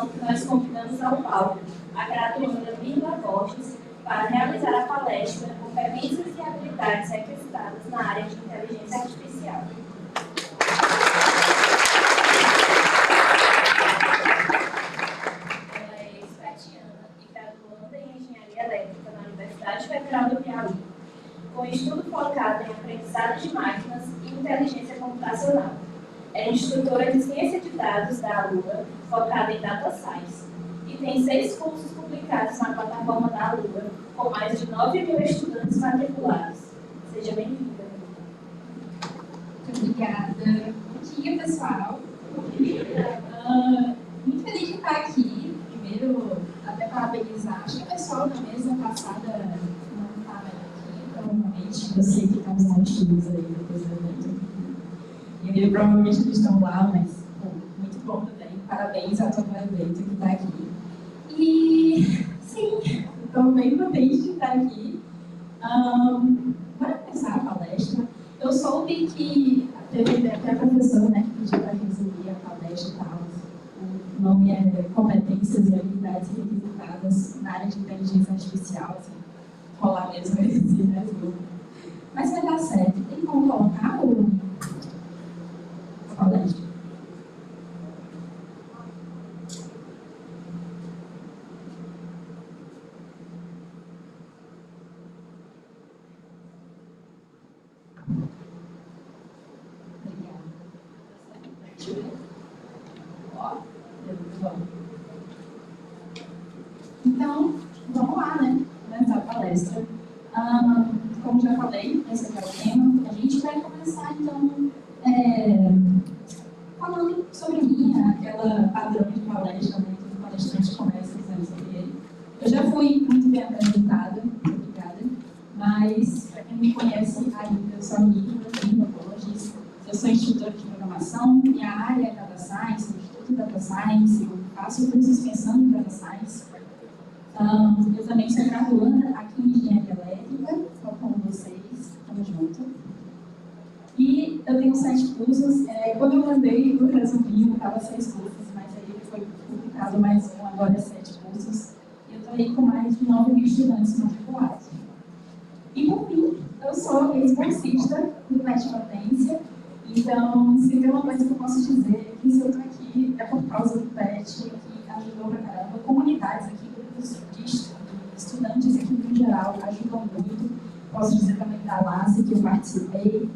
atenção que nós convidamos ao palco a graduanda Mirla Borges para realizar a palestra Competências e Habilidades Requisitadas na área de Inteligência Artificial. Ela é ex-pratiana e graduanda em Engenharia Elétrica na Universidade Federal do Piauí, com estudo focado em aprendizado de máquinas e inteligência computacional. É instrutora de ciência de dados da Alura, focada em Data Science, e tem 6 cursos publicados na plataforma da Alura, com mais de 9.000 estudantes matriculados. Seja bem-vinda. Muito obrigada. Bom dia, pessoal. Muito feliz de estar aqui. Primeiro, até parabenizar. Acho que o pessoal da mesa passada não estava aqui, provavelmente. Eu sei que tem uns montes de luz aí depois do evento. E provavelmente eles estão lá, mas muito bom também. Parabéns a todo o evento que está aqui. E, sim, estou bem contente de estar aqui. Para começar a palestra, eu soube que teve até a professora, né, que pediu para resumir a palestra e tal. O nome é Competências e Habilidades Requisitadas na área de Inteligência Artificial, assim, rolar mesmo esse resumo. Mas vai dar certo. Tem como colocar a palestra? Então, vamos lá, né? Começar a palestra. Como já falei, esse aqui é o tema. A gente vai começar, então, falando sobre mim, aquela padrão de palestra, né? Que o palestrante começa dizendo sobre ele. Eu já fui muito bem apresentada, obrigada. Mas, para quem me conhece ainda, eu sou a Mirla Borges. Eu sou instrutora de programação, minha área é Data Science, eu estudo Data Science, eu faço cursos pensando em Data Science. Eu também sou graduanda aqui em Engenharia Elétrica, estou com vocês, estamos juntos. E eu tenho 7 cursos. Quando eu mandei o resuminho, estava 6 cursos, mas aí foi publicado mais um, agora é 7 cursos. E eu estou aí com mais de 9.000 estudantes matriculados. E, por fim, eu sou ex-bolsista do PET Potência. Então, se tem uma coisa que eu posso dizer, que se eu estou aqui é por causa do PET, que ajudou pra caramba. Comunidades aqui, grupos de estudantes aqui no geral, ajudam muito. Posso dizer também da LASE, que eu participei,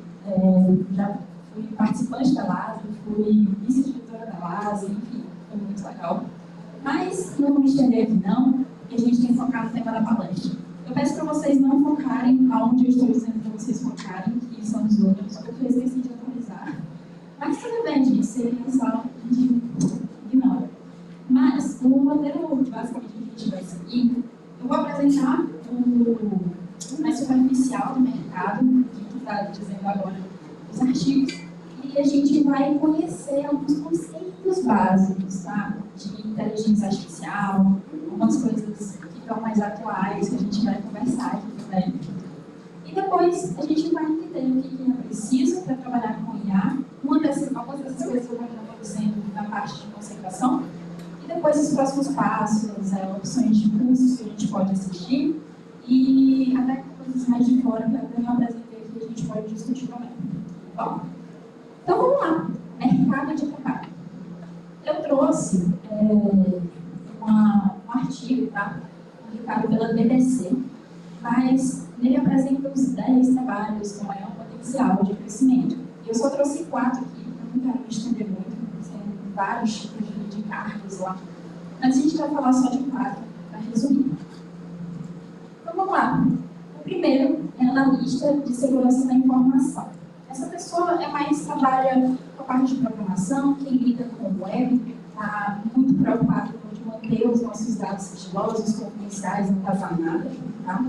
já fui participante da LASE, fui vice-diretora da LASE, enfim, foi muito legal. Mas não vou me estender aqui não, porque a gente tem que focar no tema da palestra. Eu peço para vocês não focarem aonde eu estou dizendo para vocês focarem, que são os números, porque eu esqueci de atualizar. Mas tudo bem, gente, seria só a gente ignora. Mas o roteiro basicamente que a gente vai seguir, eu vou apresentar o mais superficial do mercado, que está dizendo agora os artigos, e a gente vai conhecer alguns conceitos básicos, tá? De inteligência artificial, algumas coisas que estão mais atuais, que a gente vai conversar aqui também. E depois a gente vai entender o que é preciso para trabalhar com IA, algumas dessas coisas eu vou estar produzindo na parte de conceituação, e depois os próximos passos, opções de cursos que a gente pode assistir, e até coisas mais de fora que eu não apresentei aqui, a gente pode discutir também. Bom, então vamos lá, mercado de trabalho. Eu trouxe um artigo, tá? Publicado pela BBC, mas ele apresenta os 10 trabalhos com maior potencial de crescimento. Eu só trouxe 4 aqui, eu não quero me estender muito, tem vários tipos de cargos lá. Mas a gente vai falar só de 4, para resumir. Então vamos lá. O primeiro é analista de segurança da informação. Essa pessoa trabalha com a parte de programação, quem lida com o web, está muito preocupado com manter os nossos dados sigilosos, confidenciais, não vazar nada, tá?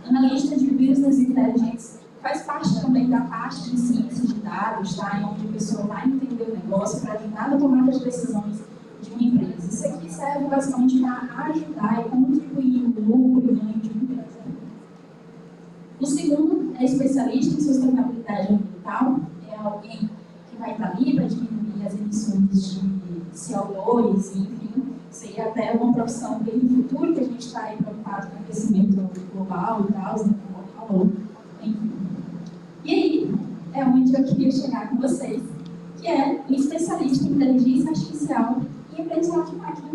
Analista de business intelligence faz parte também da parte de ciência de dados, tá? Onde a pessoa vai entender o negócio para ajudar na tomada de decisões de uma empresa. Isso aqui serve basicamente para ajudar e contribuir no lucro e ganho de uma empresa. O segundo é especialista em sustentabilidade ambiental, é alguém que ali para diminuir as emissões de CO2, enfim, seria até uma profissão bem no futuro, que a gente está aí preocupado com o aquecimento global e tal, né, como falou, enfim. E aí, é onde eu queria chegar com vocês, que é um especialista em inteligência artificial e aprendizado de máquina.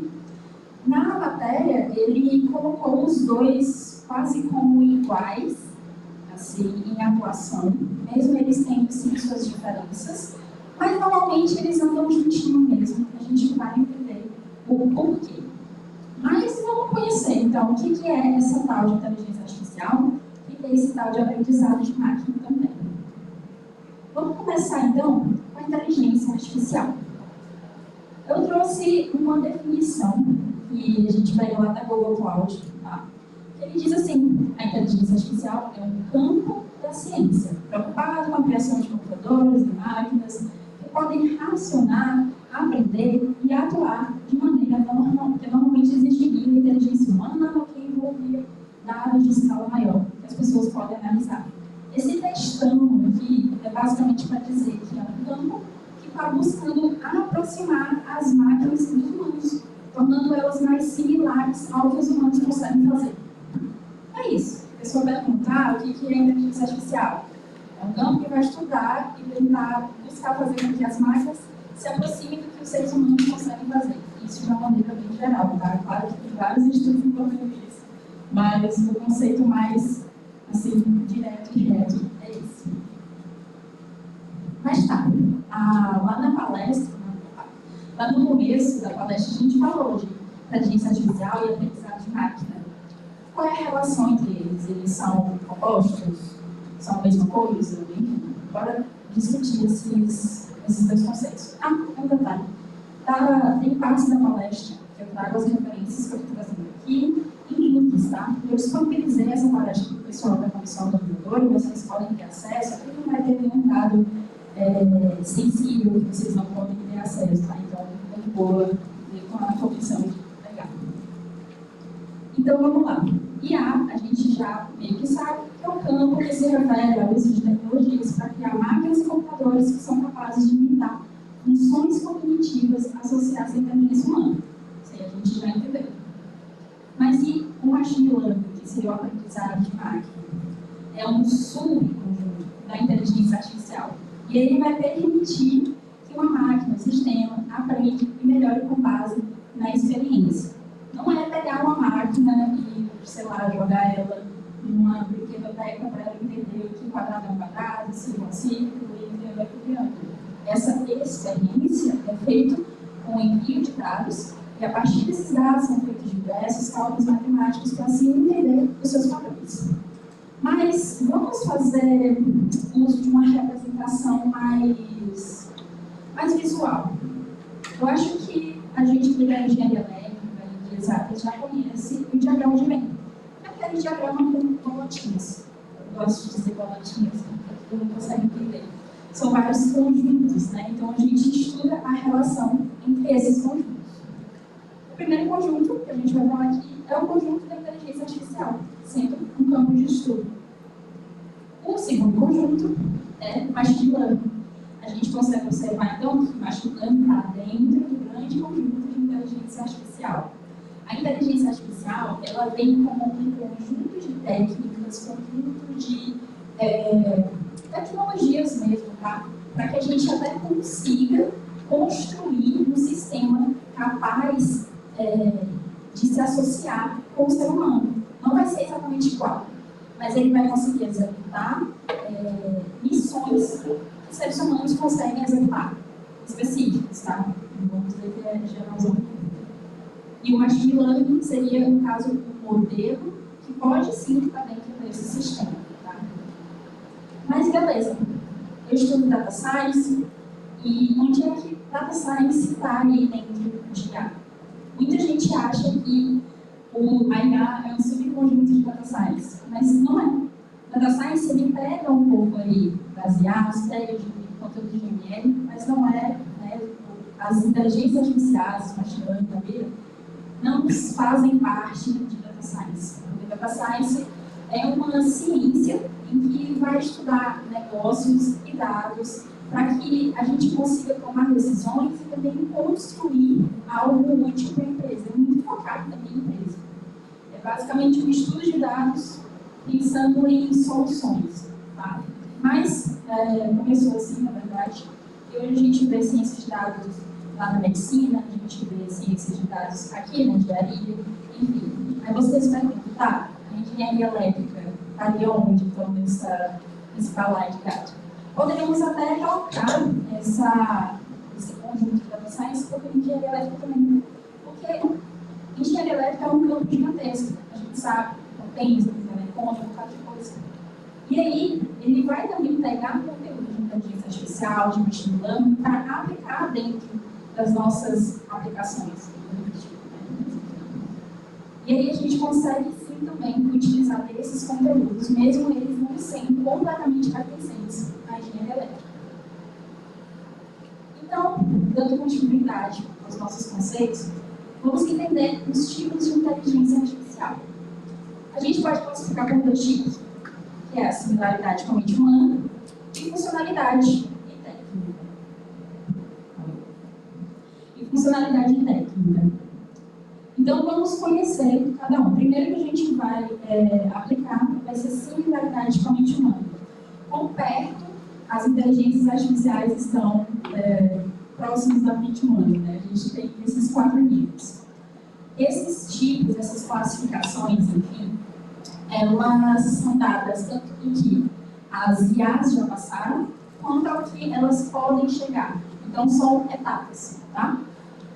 Na matéria, ele colocou os dois quase como iguais, assim, em atuação, mesmo eles tendo sim suas diferenças, mas normalmente eles andam juntinho mesmo, a gente vai entender o porquê. Mas vamos conhecer, então, o que é essa tal de inteligência artificial, o que é esse tal de aprendizado de máquina também. Vamos começar, então, com a inteligência artificial. Eu trouxe uma definição que a gente pega lá da Google Cloud, tá? Ele diz assim: a inteligência artificial é um campo da ciência, preocupado com a criação de computadores e máquinas que podem racionar, aprender e atuar de maneira normal, que normalmente exigiria inteligência humana ou que envolvia dados de escala maior, que as pessoas podem analisar. Esse textão aqui é basicamente para dizer que é um campo que está buscando aproximar as máquinas dos humanos, tornando elas mais similares ao que os humanos conseguem fazer. É isso. A pessoa vai perguntar o que é inteligência artificial. É um campo que vai estudar e tentar buscar fazer com que as máquinas se aproximem do que os seres humanos conseguem fazer. Isso de uma maneira bem geral, tá? Claro que tem vários estudos envolvendo isso, mas o conceito mais, assim, direto e reto é esse. Mas tá, lá na palestra, lá no começo da palestra, a gente falou de inteligência artificial e aprendizado de máquina. Qual é a relação entre eles? Eles são opostos? São a mesma coisa? Enfim, bora discutir esses dois conceitos. Um detalhe. Tem partes da palestra que eu trago as referências que eu estou trazendo aqui em links, tá? Eu disponibilizei essa palestra para o pessoal da comissão do organizador, e vocês podem ter acesso, aqui não vai ter nenhum dado sensível que vocês não podem ter acesso, tá? Então, eu vou com a comissão legal. Então, vamos lá. IA, a gente já meio que sabe que é um campo que se refere ao uso de tecnologias para criar máquinas e computadores que são capazes de imitar funções cognitivas associadas à inteligência humana. Isso aí a gente já entendeu. Mas e o machine learning, que seria o aprendizado de máquina? É um subconjunto da inteligência artificial. E ele vai permitir que uma máquina, um sistema, aprenda e melhore com base na experiência. Não é pegar uma máquina e, sei lá, jogar ela numa biblioteca para ela entender que quadrado é um quadrado, círculo é um círculo, e ela é criando. Essa experiência é feita com o envio de dados, e a partir desses dados são feitos diversos cálculos matemáticos para assim entender os seus padrões. Mas vamos fazer uso de uma representação mais visual. Eu acho que a gente que é engenharia elétrica e de exatas já conhece o diagrama de Venn. É aquele diagrama com bolotinhas. Eu gosto de dizer bolotinhas, porque todo mundo consegue entender. São vários conjuntos, né? Então a gente estuda a relação entre esses conjuntos. O primeiro conjunto que a gente vai falar aqui é o conjunto da inteligência artificial, sendo um campo de estudo. O segundo conjunto é machine learning. A gente consegue observar, então, que o machine learning está dentro do grande conjunto de inteligência artificial. A inteligência artificial, ela vem como um conjunto de técnicas, conjunto de tecnologias mesmo, tá? Para que a gente até consiga construir um sistema capaz de se associar com o ser humano. Não vai ser exatamente igual, mas ele vai conseguir executar missões que seres humanos conseguem executar, específicas, tá? Vamos dizer que é geralzão. E o machine learning seria, no caso, um modelo que pode sim estar dentro desse sistema, tá? Mas beleza, eu estudo Data Science, e onde é que Data Science está aí dentro de IA? Muita gente acha que a IA é um subconjunto de Data Science, mas não é. Data Science ele pega um pouco aí das IAs, pega de conteúdo de ML, mas não é, né, as inteligências artificiais, machine learning da vida, não fazem parte de Data Science. Porque Data Science é uma ciência em que vai estudar negócios e dados para que a gente consiga tomar decisões e também construir algo útil para a empresa. É muito focado também em empresa. É basicamente um estudo de dados pensando em soluções. Tá? Mas começou assim, na verdade, e hoje a gente vê ciência de dados lá na medicina, a gente vê ciência de dados aqui na engenharia, enfim. Aí vocês perguntam, tá, a engenharia elétrica estaria onde, então, nesse balaio de dados? Poderíamos até trocar esse conjunto de data science por engenharia elétrica também. Porque engenharia elétrica é um campo gigantesco. A gente sabe, potência, telecom, um bocado de coisa. E aí, ele vai também pegar conteúdo de inteligência artificial, de machine learning, para aplicar dentro das nossas aplicações. E aí a gente consegue, sim, também utilizar esses conteúdos, mesmo eles não sendo completamente pertencentes à engenharia elétrica. Então, dando continuidade aos nossos conceitos, vamos entender os tipos de inteligência artificial. A gente pode classificar por dois tipos, que é a similaridade com a mente humana e funcionalidade e técnica. Funcionalidade técnica. Então, vamos conhecer cada um. Primeiro que a gente vai aplicar vai ser similaridade com a mente humana. Quão perto as inteligências artificiais estão próximas da mente humana, né? A gente tem esses 4 níveis. Esses tipos, essas classificações, enfim, elas são dadas tanto em que as IAs já passaram, quanto ao que elas podem chegar. Então, são etapas, tá?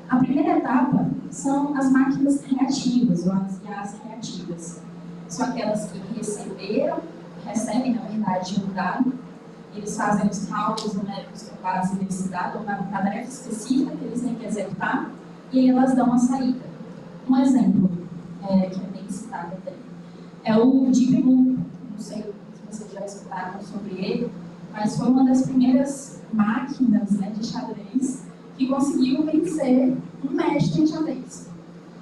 A primeira etapa são as máquinas reativas, ou as IAs reativas. São aquelas que recebem, na verdade, um dado, eles fazem os cálculos numéricos com base nesse dado, uma tarefa específica que eles têm que executar, e aí elas dão a saída. Um exemplo, que é bem citado até, é o Deep Blue. Não sei se vocês já escutaram sobre ele, mas foi uma das primeiras máquinas, né, de xadrez que conseguiu vencer um mestre em xadrez.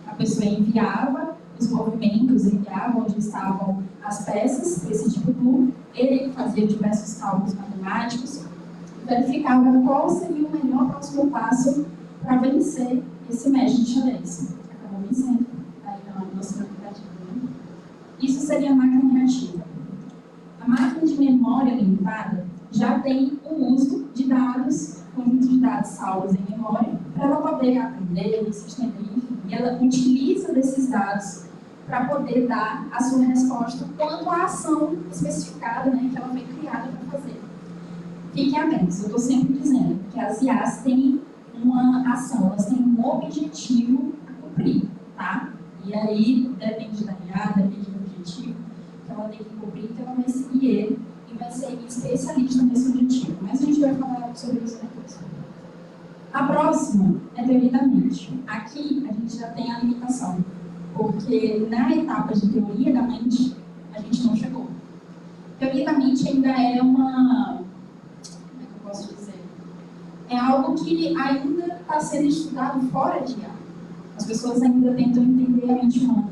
A pessoa enviava os movimentos, enviava onde estavam as peças para esse Deep Blue, ele fazia diversos cálculos matemáticos, verificava qual seria o melhor próximo passo para vencer esse mestre de xadrez. Acabou vencendo, aí na nossa aplicativo. Isso seria a máquina reativa. A máquina de memória limitada já tem o uso de dados, conjunto de dados salvos em memória, para ela poder aprender, se estender, enfim. E ela utiliza desses dados para poder dar a sua resposta quanto à ação especificada, né, que ela foi criada para fazer. Fiquem atentos, eu estou sempre dizendo que as IAs têm uma ação, elas têm um objetivo a cumprir, tá? E aí, depende da IA, depende do objetivo que ela tem que cumprir, que ela vai seguir ele e vai ser especialista nesse objetivo. Mas a gente vai falar sobre isso depois. A próxima é teoria da mente. Aqui, a gente já tem a limitação, porque na etapa de teoria da mente, a gente não chegou. Teoria da mente ainda é uma... Como é que eu posso dizer? É algo que ainda está sendo estudado fora de IA. As pessoas ainda tentam entender a mente humana,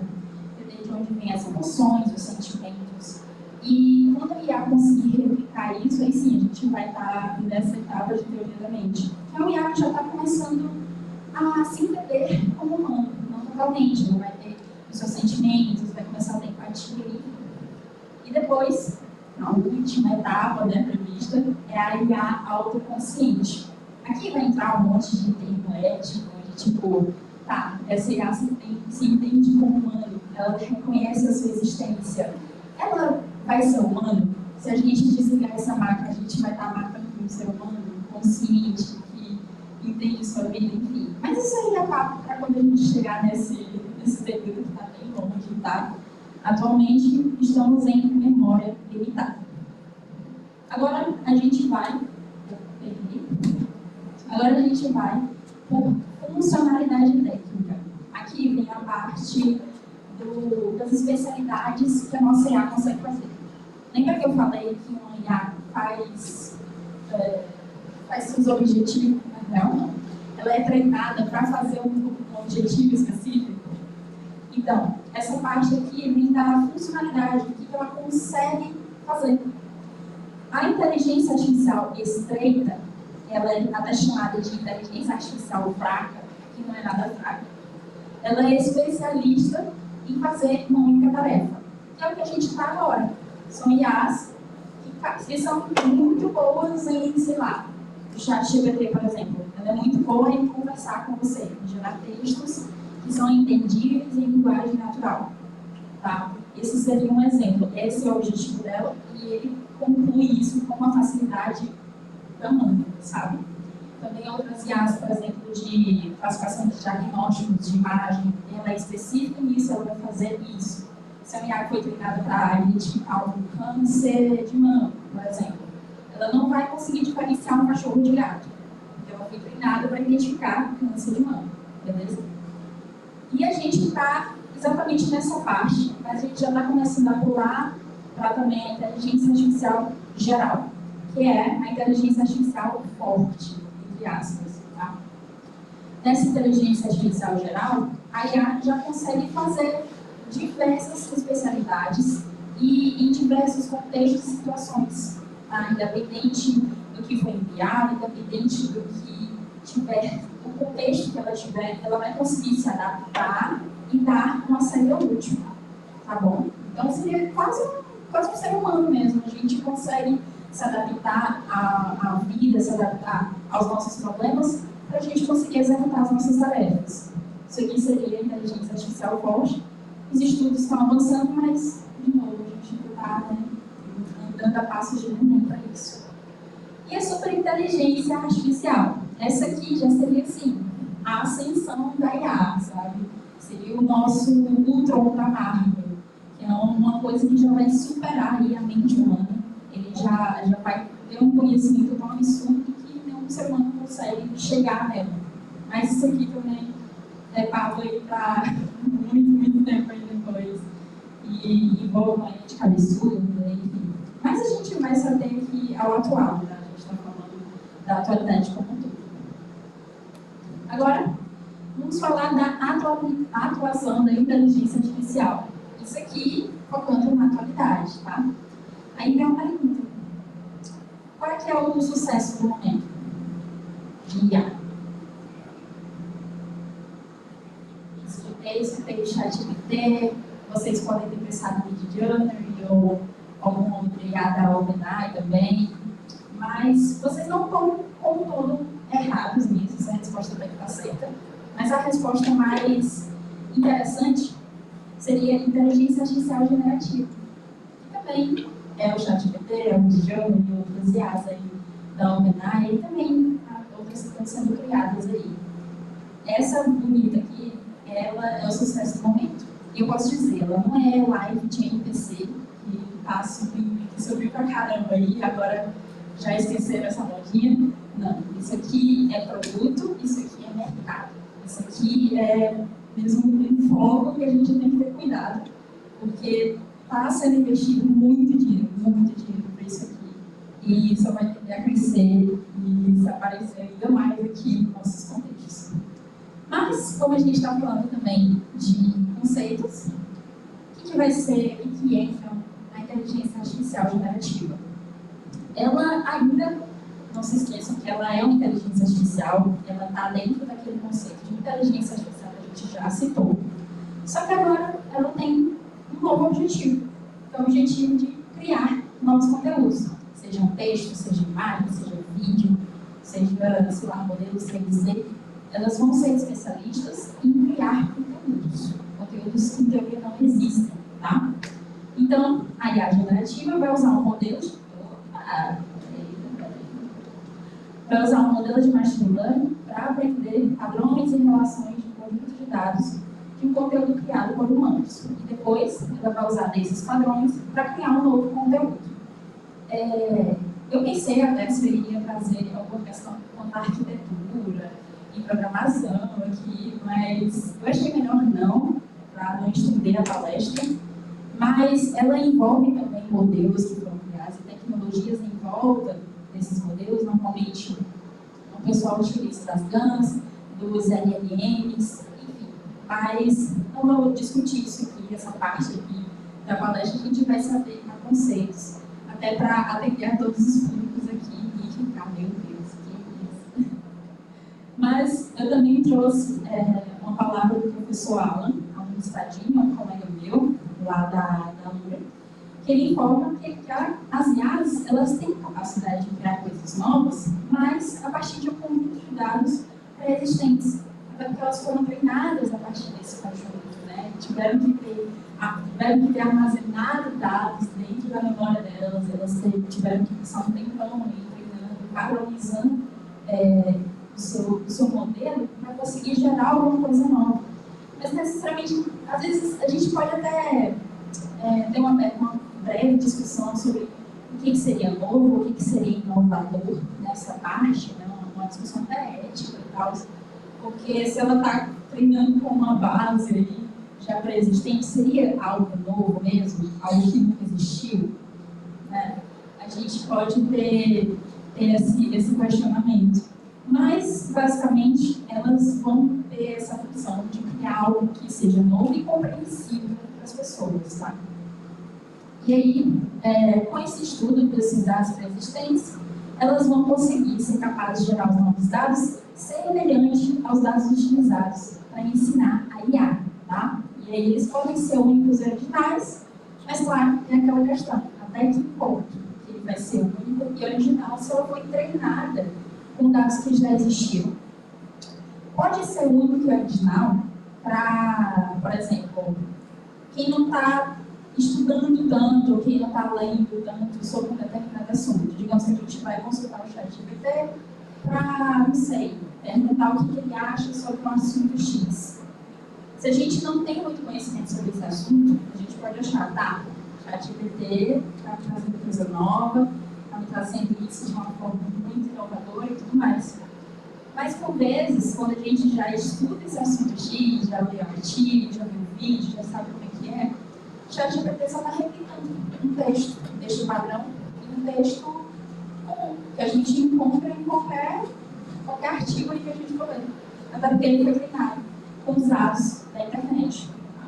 entender de onde vêm as emoções, os sentimentos. E quando a IA conseguir replicar isso, aí sim a gente vai estar nessa etapa de teoria da mente. É um IA que já está começando a se entender como humano, não totalmente. Ele vai ter os seus sentimentos, vai começar a ter empatia. E depois, a última etapa, né, prevista, é a IA autoconsciente. Aqui vai entrar um monte de termo ético, de tipo, tá, essa IA se entende como humano, ela reconhece a sua existência. Ela vai ser humano? Se a gente desligar essa máquina, a gente vai estar matando um ser humano consciente, que entende sua vida, enfim. Mas isso aí é papo para quando a gente chegar nesse período que está bem longe, tá? Atualmente, estamos em memória limitada. Agora a gente vai por funcionalidade técnica. Aqui vem a parte das especialidades que a nossa IA consegue fazer. Lembra que eu falei que uma IA faz seus objetivos? Não. Ela é treinada para fazer um objetivo específico. Então, essa parte aqui vem da funcionalidade, o que ela consegue fazer. A inteligência artificial estreita ela é até chamada de inteligência artificial fraca, que não é nada fraca. Ela é especialista em fazer uma única tarefa, que é o que a gente está agora. São IAs que são muito boas em, sei lá, o ChatGPT, por exemplo. Ela é muito boa em conversar com você, em gerar textos que são entendíveis em linguagem natural. Tá? Esse seria um exemplo. Esse é o objetivo dela e ele conclui isso com uma facilidade tamanha, sabe? Também outras IAs, por exemplo, de classificação de diagnósticos de imagem, ela é específica nisso, ela vai fazer isso. Se a IA foi treinada para identificar um câncer de mama, por exemplo, ela não vai conseguir diferenciar um cachorro de gato. Ela foi treinada para identificar câncer de mama, beleza? E a gente está exatamente nessa parte, mas a gente já está começando a pular para também a inteligência artificial geral, que é a inteligência artificial forte, entre aspas. Tá? Nessa inteligência artificial geral, a IA já consegue fazer diversas especialidades e em diversos contextos e situações, tá? Independente do que foi enviado, independente do que tiver, o contexto que ela tiver, ela vai conseguir se adaptar e dar uma saída útil, tá bom? Então seria quase um ser humano mesmo, a gente consegue se adaptar à vida, se adaptar aos nossos problemas para a gente conseguir executar as nossas tarefas. Isso aqui seria a inteligência artificial forte. Os estudos estão avançando, mas, de novo, a gente está andando a passos de neném para isso. E a superinteligência artificial? Essa aqui já seria, assim, a ascensão da IA, sabe? Seria o nosso Ultron da Marvel, que é uma coisa que já vai superar aí a mente humana. Ele já vai ter um conhecimento tão absurdo que nenhum ser humano consegue chegar nela. Mas isso aqui também é papo aí para muito tempo aí depois. E envolve aí de cabeçudo, enfim. Mas a gente vai se ater aqui ao atual, né? A gente está falando da atualidade como um todo. Agora, vamos falar da atuação da inteligência artificial. Isso aqui focando na atualidade, tá? Aí vem uma pergunta. Qual é que é o sucesso do momento de IA? Escutei o ChatGPT, vocês podem ter pensado no Midjourney ou alguma outra IA da OpenAI também, mas vocês não estão, como todo, errados nisso, essa resposta tem que estar certa. Mas a resposta mais interessante seria a inteligência artificial generativa, que também é o ChatGPT, é o Midjourney e outras IAs aí da OpenAI, e também outras que estão sendo criadas aí. Essa bonita aqui, ela é o sucesso do momento. E eu posso dizer, ela não é live de NPC, que tá subiu pra caramba aí, agora já esqueceram essa modinha. Não, isso aqui é produto, isso aqui é mercado. Isso aqui é mesmo um foco que a gente tem que ter cuidado, porque está sendo investido muito dinheiro para isso aqui. E só vai tender a crescer e se aparecer ainda mais aqui nos nossos contextos. Mas, como a gente está falando também de conceitos, o que vai ser e que entra na inteligência artificial generativa? Ela ainda, não se esqueçam que ela é uma inteligência artificial, ela está dentro daquele conceito de inteligência artificial que a gente já citou. Só que agora ela tem um novo objetivo, que é o objetivo de criar novos conteúdos, sejam texto, seja imagem, seja vídeo, seja, sei lá, modelos 3D. Elas vão ser especialistas em criar conteúdos que em teoria não existem, tá? Então, a IA generativa vai usar um modelo de machine learning para aprender padrões e relações de conjunto de dados de um conteúdo criado por humanos. E depois, ela vai usar desses padrões para criar um novo conteúdo. Eu pensei até se eu iria trazer alguma questão quanto à arquitetura e programação aqui, mas eu achei melhor não, para não estender a palestra. Mas ela envolve também modelos que foram criados e tecnologias em volta desses modelos. Normalmente, o pessoal utiliza das GANs, dos LLMs, enfim. Mas não vou discutir isso aqui, essa parte aqui da palestra, a gente vai saber a conceitos, até para atender a todos os públicos aqui e ficar, meu Deus, que Mas eu também trouxe uma palavra do professor Alan Estadinho, um colega meu, lá da URA, que ele informa que as IAs, elas têm capacidade de criar coisas novas, mas a partir de um conjunto de dados pré-existentes, até porque elas foram treinadas a partir desse conjunto, né? Tiveram que ter armazenado dados dentro da memória delas, elas tiveram que passar um tempão aí treinando, padronizando o seu modelo para conseguir gerar alguma coisa nova. Mas necessariamente, às vezes, a gente pode até ter uma breve discussão sobre o que seria novo, o que seria inovador nessa parte, né? Uma discussão até ética e tal, porque se ela está treinando com uma base aí já pré-existente, seria algo novo mesmo, algo que nunca existiu, né? A gente pode ter esse questionamento. Mas, basicamente, elas vão ter essa função de criar algo que seja novo e compreensível para as pessoas, tá? E aí, com esse estudo desses dados pré-existentes, elas vão conseguir ser capazes de gerar os novos dados semelhante aos dados utilizados para ensinar a IA, tá? E aí eles podem ser únicos e originais, mas, claro, tem aquela questão, até que ponto que ele vai ser único e original se ela foi treinada com dados que já existiam. Pode ser único e original para, por exemplo, quem não está estudando tanto, quem não está lendo tanto sobre um determinado assunto. Digamos que a gente vai consultar o ChatGPT para, não sei, perguntar o que ele acha sobre um assunto X. Se a gente não tem muito conhecimento sobre esse assunto, a gente pode achar, tá, o ChatGPT está me trazendo coisa nova, está me trazendo isso de uma forma muito inovadora e tudo mais. Mas, por vezes, quando a gente já estuda esse assunto X, já leu artigo, já viu vídeo, já sabe como é que é, o ChatGPT só está replicando um texto padrão e um texto comum, que a gente encontra em qualquer artigo que a gente for ler. Até porque ele foi treinado com os dados da internet. Tá?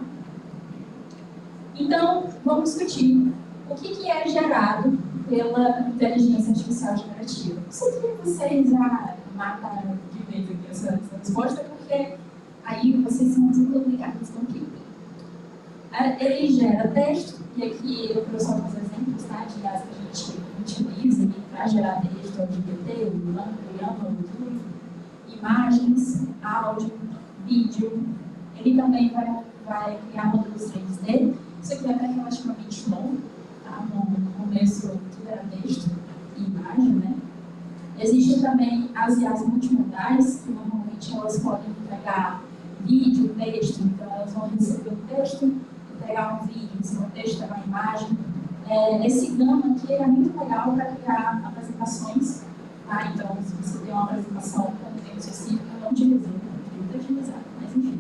Então, vamos discutir o que é gerado pela inteligência artificial generativa. Eu sei que vocês já mataram de vez aqui essa resposta, porque aí vocês são muito ligados com o que ele gera texto, e aqui eu trouxe alguns exemplos, tá, de IAs que a gente utiliza para gerar texto, o GPT, o Llama, o Turing, imagens, áudio, vídeo. Ele também vai criar modelos 3D. Isso aqui é até relativamente novo, tá? No começo tudo era texto e imagem, né? Existem também as IAs multimodais, que normalmente elas podem pegar vídeo, texto, então elas vão receber um texto, pegar um vídeo, receber um texto, pegar uma imagem. Esse Gama aqui é muito legal para criar apresentações, tá? Então, se você tem uma apresentação com um tema específico, eu não utilizei, eu devia utilizar, mas enfim.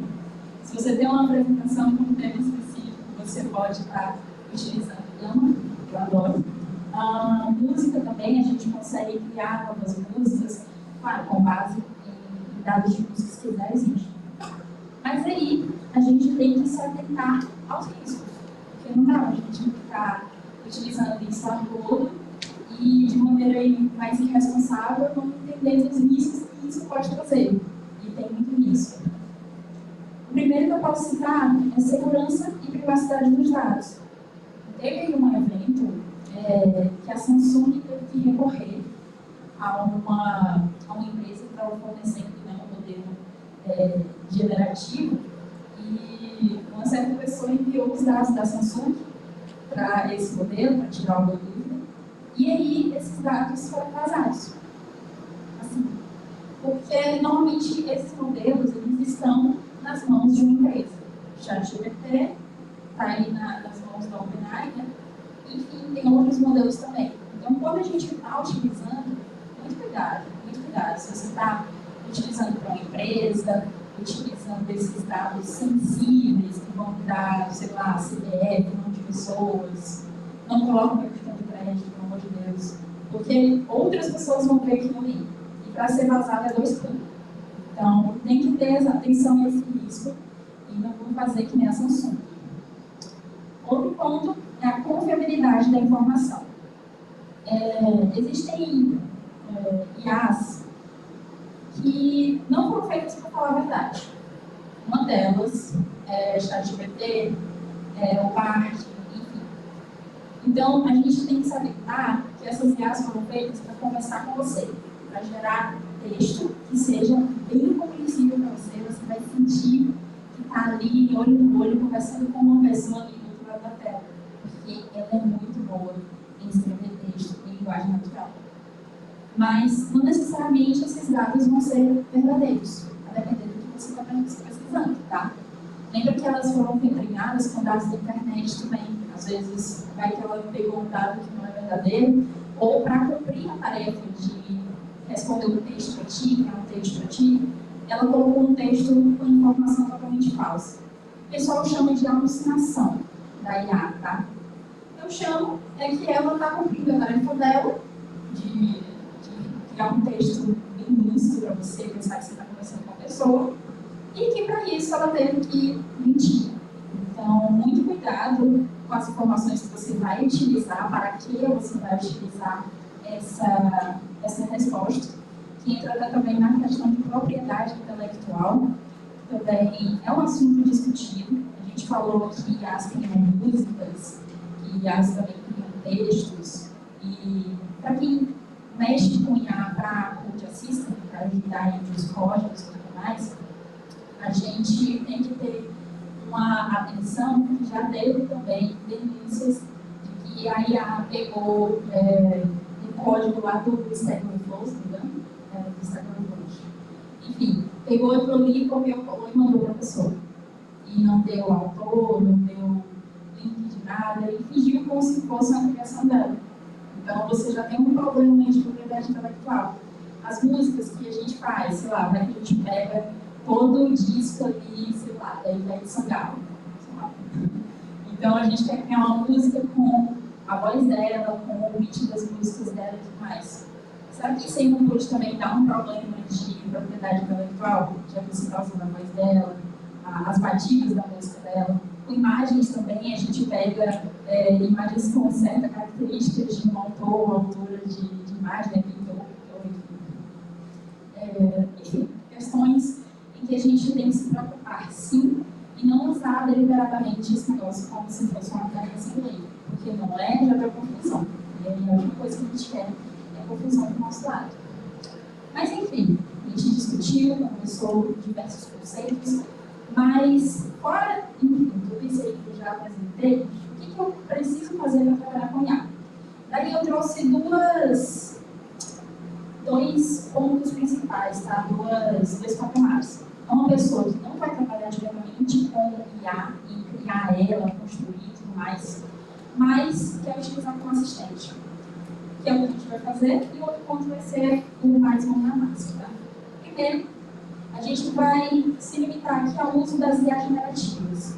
Se você tem uma apresentação com um tema específico, você pode estar utilizando o Gama, eu adoro. Música também, a gente consegue criar novas músicas, claro, com base em dados de músicas que já existem. Mas aí, a gente tem que se atentar aos riscos, porque não dá a gente ficar utilizando isso a todo e de maneira mais irresponsável, não entendendo os riscos que isso pode trazer. E tem muito risco. O primeiro que eu posso citar é segurança e privacidade dos dados. Teve um evento que a Samsung teve que recorrer a uma empresa que estava fornecendo, né, um modelo generativo, e uma certa pessoa enviou os dados da Samsung para esse modelo, para tirar alguma dúvida, e aí esses dados foram vazados. Assim, porque normalmente esses modelos eles estão nas mãos de uma empresa. O ChatGPT está aí nas mãos da OpenAI, né? Enfim, tem outros modelos também. Então, quando a gente está utilizando, muito cuidado. Se você está utilizando para uma empresa, utilizando esses dados sensíveis que vão dar, sei lá, CPF, nome de pessoas, não coloque meu cartão de crédito, pelo amor de Deus, porque outras pessoas vão ver aquilo ali. E para ser vazado é 2 pulos. Então, tem que ter atenção a esse risco e não vamos fazer que nem a Samsung. Outro ponto é a confiabilidade da informação. Existem IAs que não foram feitas para falar a verdade. Uma delas é ChatGPT, o Bard, enfim. Então, a gente tem que saber que essas IAs foram feitas para conversar com você, para gerar texto que seja bem compreensível para você, você vai sentir que está ali, olho no olho, conversando com uma pessoa ali do outro lado da tela, porque ela é muito boa em escrever texto em linguagem natural. Mas não necessariamente esses dados vão ser verdadeiros, a depender do que você está pesquisando, tá? Lembra que elas foram treinadas com dados da internet também. Às vezes, vai que ela pegou um dado que não é verdadeiro, ou para cumprir a tarefa de responder um texto para ti, criar um texto para ti, ela colocou um texto com informação totalmente falsa. O pessoal chama de alucinação da IA, tá? Eu chamo que ela está cumprindo a tarefa dela de criar um texto bem lúcido para você, pensar que você está conversando com a pessoa, e que para isso ela teve que mentir. Então, muito cuidado com as informações que você vai utilizar, para que você vai utilizar essa resposta, que entra também na questão de propriedade intelectual, também é um assunto discutido. A gente falou que IAs criam músicas, que IAs também criam textos, e para quem mexe com IA para Code Assistant, para ajudar entre os códigos e tudo mais, a gente tem que ter uma atenção que já teve também denúncias de que a IA pegou o código lá do Stack Overflow, se não me engano, do Stack Overflow. Enfim, pegou aquilo ali, copiou, colou e mandou para a pessoa. E não deu autor, não deu link de nada, e fingiu como se fosse uma criação dela. Então, você já tem um problema de propriedade intelectual. As músicas que a gente faz, sei lá, vai que a gente pega todo o disco ali, sei lá, da Ivete Sangalo. Então, a gente quer criar uma música com a voz dela, com o beat das músicas dela e tudo mais. Será que isso aí não pode também dar um problema de propriedade intelectual? Já que você está usando a voz dela, as batidas da música dela. Com imagens também, a gente pega imagens com certas características de um autor ou autora de imagem, pintor, enfim, questões em que a gente tem que se preocupar, sim, e não usar deliberadamente esse negócio como se fosse uma tarefa sem lei, porque não é, já deu confusão. E aí a única coisa que a gente quer é confusão do nosso lado. Mas, enfim, a gente discutiu, conversou diversos conceitos, mas, fora, enfim, tudo isso aí que eu já apresentei, o que eu preciso fazer para trabalhar com IA? Daí eu trouxe dois pontos principais, tá? Dois patamares. Uma pessoa que não vai trabalhar diretamente com IA e criar ela, construir e tudo mais, mas quer utilizar como assistente, que é o que a gente vai fazer, e o outro ponto vai ser o mais mão na massa, tá? Primeiro, a gente vai se limitar aqui ao uso das IA generativas.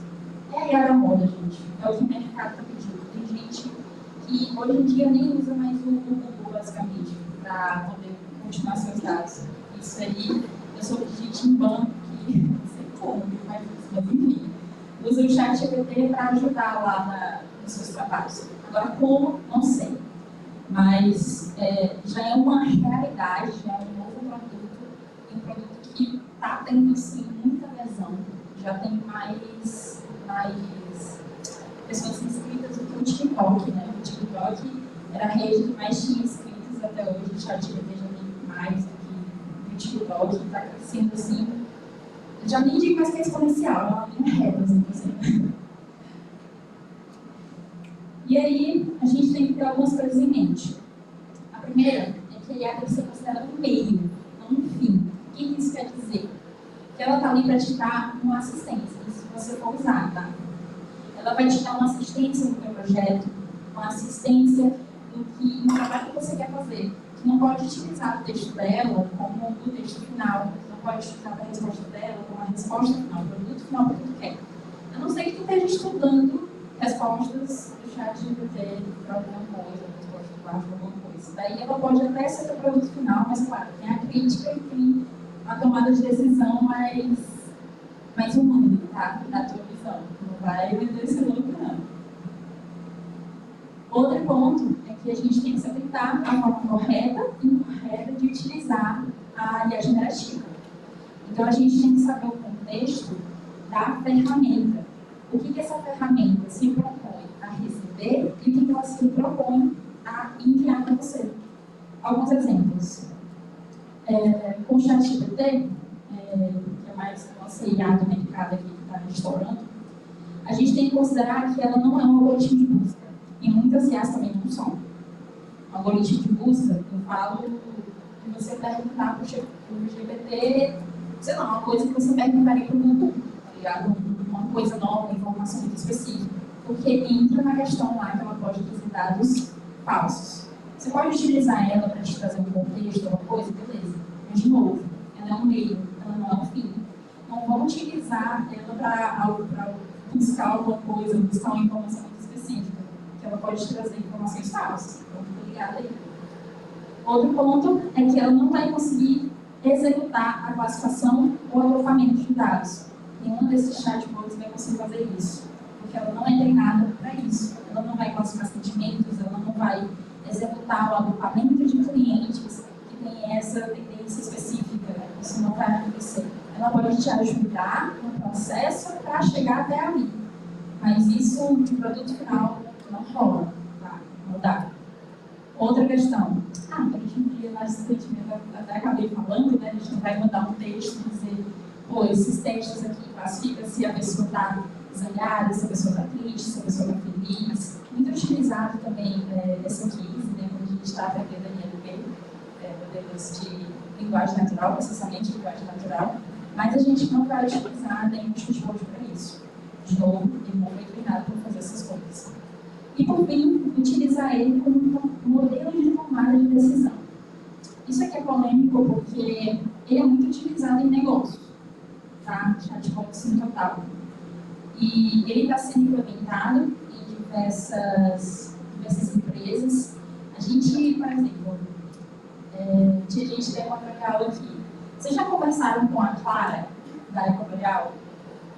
É a IA da moda, gente. É o que o mercado está pedindo. Tem gente que hoje em dia nem usa mais o Google, basicamente, para poder continuar seus dados. Isso aí, eu sou de gente em banco que não sei como que faz isso, mas enfim. Usa o ChatGPT para ajudar lá nos seus trabalhos. Agora, como? Não sei. Mas já é uma realidade, já é um novo produto, um produto que está tendo, sim, muita adesão. Já tem mais pessoas inscritas do que o TikTok, né? O TikTok era a rede que mais tinha inscritos até hoje, o ChatGPT já tem mais do que o TikTok, está crescendo assim. Já nem digo mais que é exponencial, é uma linha reta, assim. E aí, a gente tem que ter algumas coisas em mente. A primeira é que a IA deve ser considerada um meio, não um fim. O que isso quer dizer? Que ela está ali para te dar uma assistência, se você for usar, tá? Ela vai te dar uma assistência no teu projeto, uma assistência no trabalho que você quer fazer. Que não pode utilizar o texto dela como o texto final, não pode utilizar a resposta dela como a resposta final, o produto final que tu quer. A não ser que tu esteja estudando respostas do ChatGPT para alguma coisa, resposta do Bard para alguma coisa. Daí ela pode até ser o produto final, mas claro, tem a crítica e tem a tomada de decisão mais humana, tá? Da tua visão. Não vai vender esse louco, não. Outro ponto é que a gente tem que se atentar à forma correta e incorreta de utilizar a a IA generativa. Então, a gente tem que saber o contexto da ferramenta. O que essa ferramenta se propõe a receber e o que ela se propõe a enviar para você. Alguns exemplos. Com o ChatGPT, que é mais a nossa IA do mercado aqui que está estourando, a gente tem que considerar que ela não é um algoritmo de busca. E muitas IAs também não são. Um algoritmo de busca, eu falo que você perguntar para o GPT, sei lá, uma coisa que você perguntaria para o Google, tá ligado? Uma coisa nova, uma informação muito específica. Porque entra na questão lá que ela pode trazer dados falsos. Você pode utilizar ela para te trazer um contexto, uma coisa, beleza. Mas, de novo, ela é um meio, ela não é um fim. Não vamos utilizar ela para buscar alguma coisa, buscar uma informação muito específica, que ela pode trazer informações falsas. Então, fica ligado aí. Outro ponto é que ela não vai conseguir executar a classificação ou agrupamento de dados. Nenhuma desses chatbots vai conseguir fazer isso, porque ela não é treinada para isso. Ela não vai classificar sentimentos, ela não vai executar o agrupamento de clientes que tem essa tendência específica. Isso não vai acontecer. Ela pode te ajudar no processo para chegar até ali. Mas isso, no produto final, não rola. Tá? Não dá. Outra questão. Hoje em dia, até acabei falando, né? A gente não vai mandar um texto e dizer, pô, esses textos aqui classificam se a pessoa está zangada, se a pessoa está triste, se a pessoa está feliz. Muito utilizado também essa case, né? Quando a gente está aprendendo a NLP, modelos de linguagem natural, processamento de linguagem natural. Mas a gente não vai utilizar nenhum chatbot para isso. De novo, ele não foi treinado para fazer essas coisas. E, por fim, utilizar ele como um modelo de tomada de decisão. Isso aqui é polêmico porque ele é muito utilizado em negócios, tá? Chatbots no total. E ele está sendo implementado em diversas empresas. A gente, por exemplo, a gente tem uma aula aqui. Vocês já conversaram com a Clara, da Equatorial?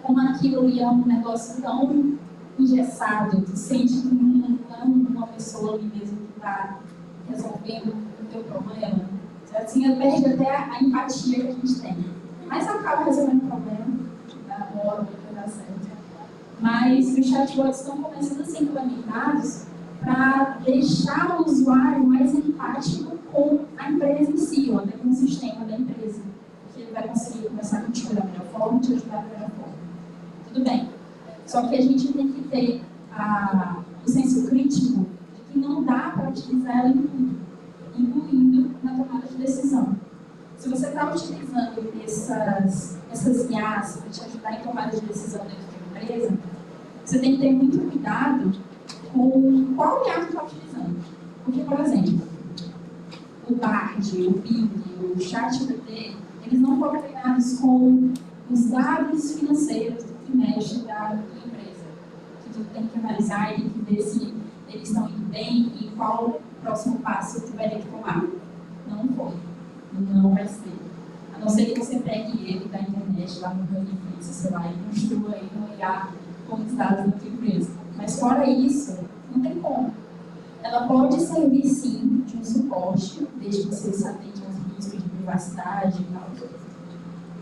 Como aquilo ali é um negócio tão engessado, tu sente que não é uma pessoa ali mesmo que está resolvendo o teu problema. Assim, perde até a empatia que a gente tem. Mas acaba resolvendo o problema, na hora, vai dar certo. Mas os chatbots estão começando a ser implementados para deixar o usuário mais empático com a empresa em si, ou até com o sistema da empresa. Porque ele vai conseguir conversar contigo da melhor forma e te ajudar da melhor forma. Tudo bem. Só que a gente tem que ter o senso crítico de que não dá para utilizar ela em tudo, incluindo na tomada de decisão. Se você está utilizando essas IAs para te ajudar em tomada de decisão dentro de uma empresa, você tem que ter muito cuidado com qual IA você está utilizando. Porque, por exemplo, o Bard, o Bing, o ChatGPT, eles não foram treinados com os dados financeiros do trimestre da empresa. Que tu tem que analisar e tem que ver se eles estão indo bem e qual o próximo passo tu vai ter que tomar. Não foi. Não vai ser. A não ser que você pegue ele da internet, lá no Hugging Face, sei lá, e construa aí um IA com os dados da tua empresa. Mas fora isso, não tem como. Ela pode servir sim de um suporte, desde que você se atente aos riscos de privacidade e tal.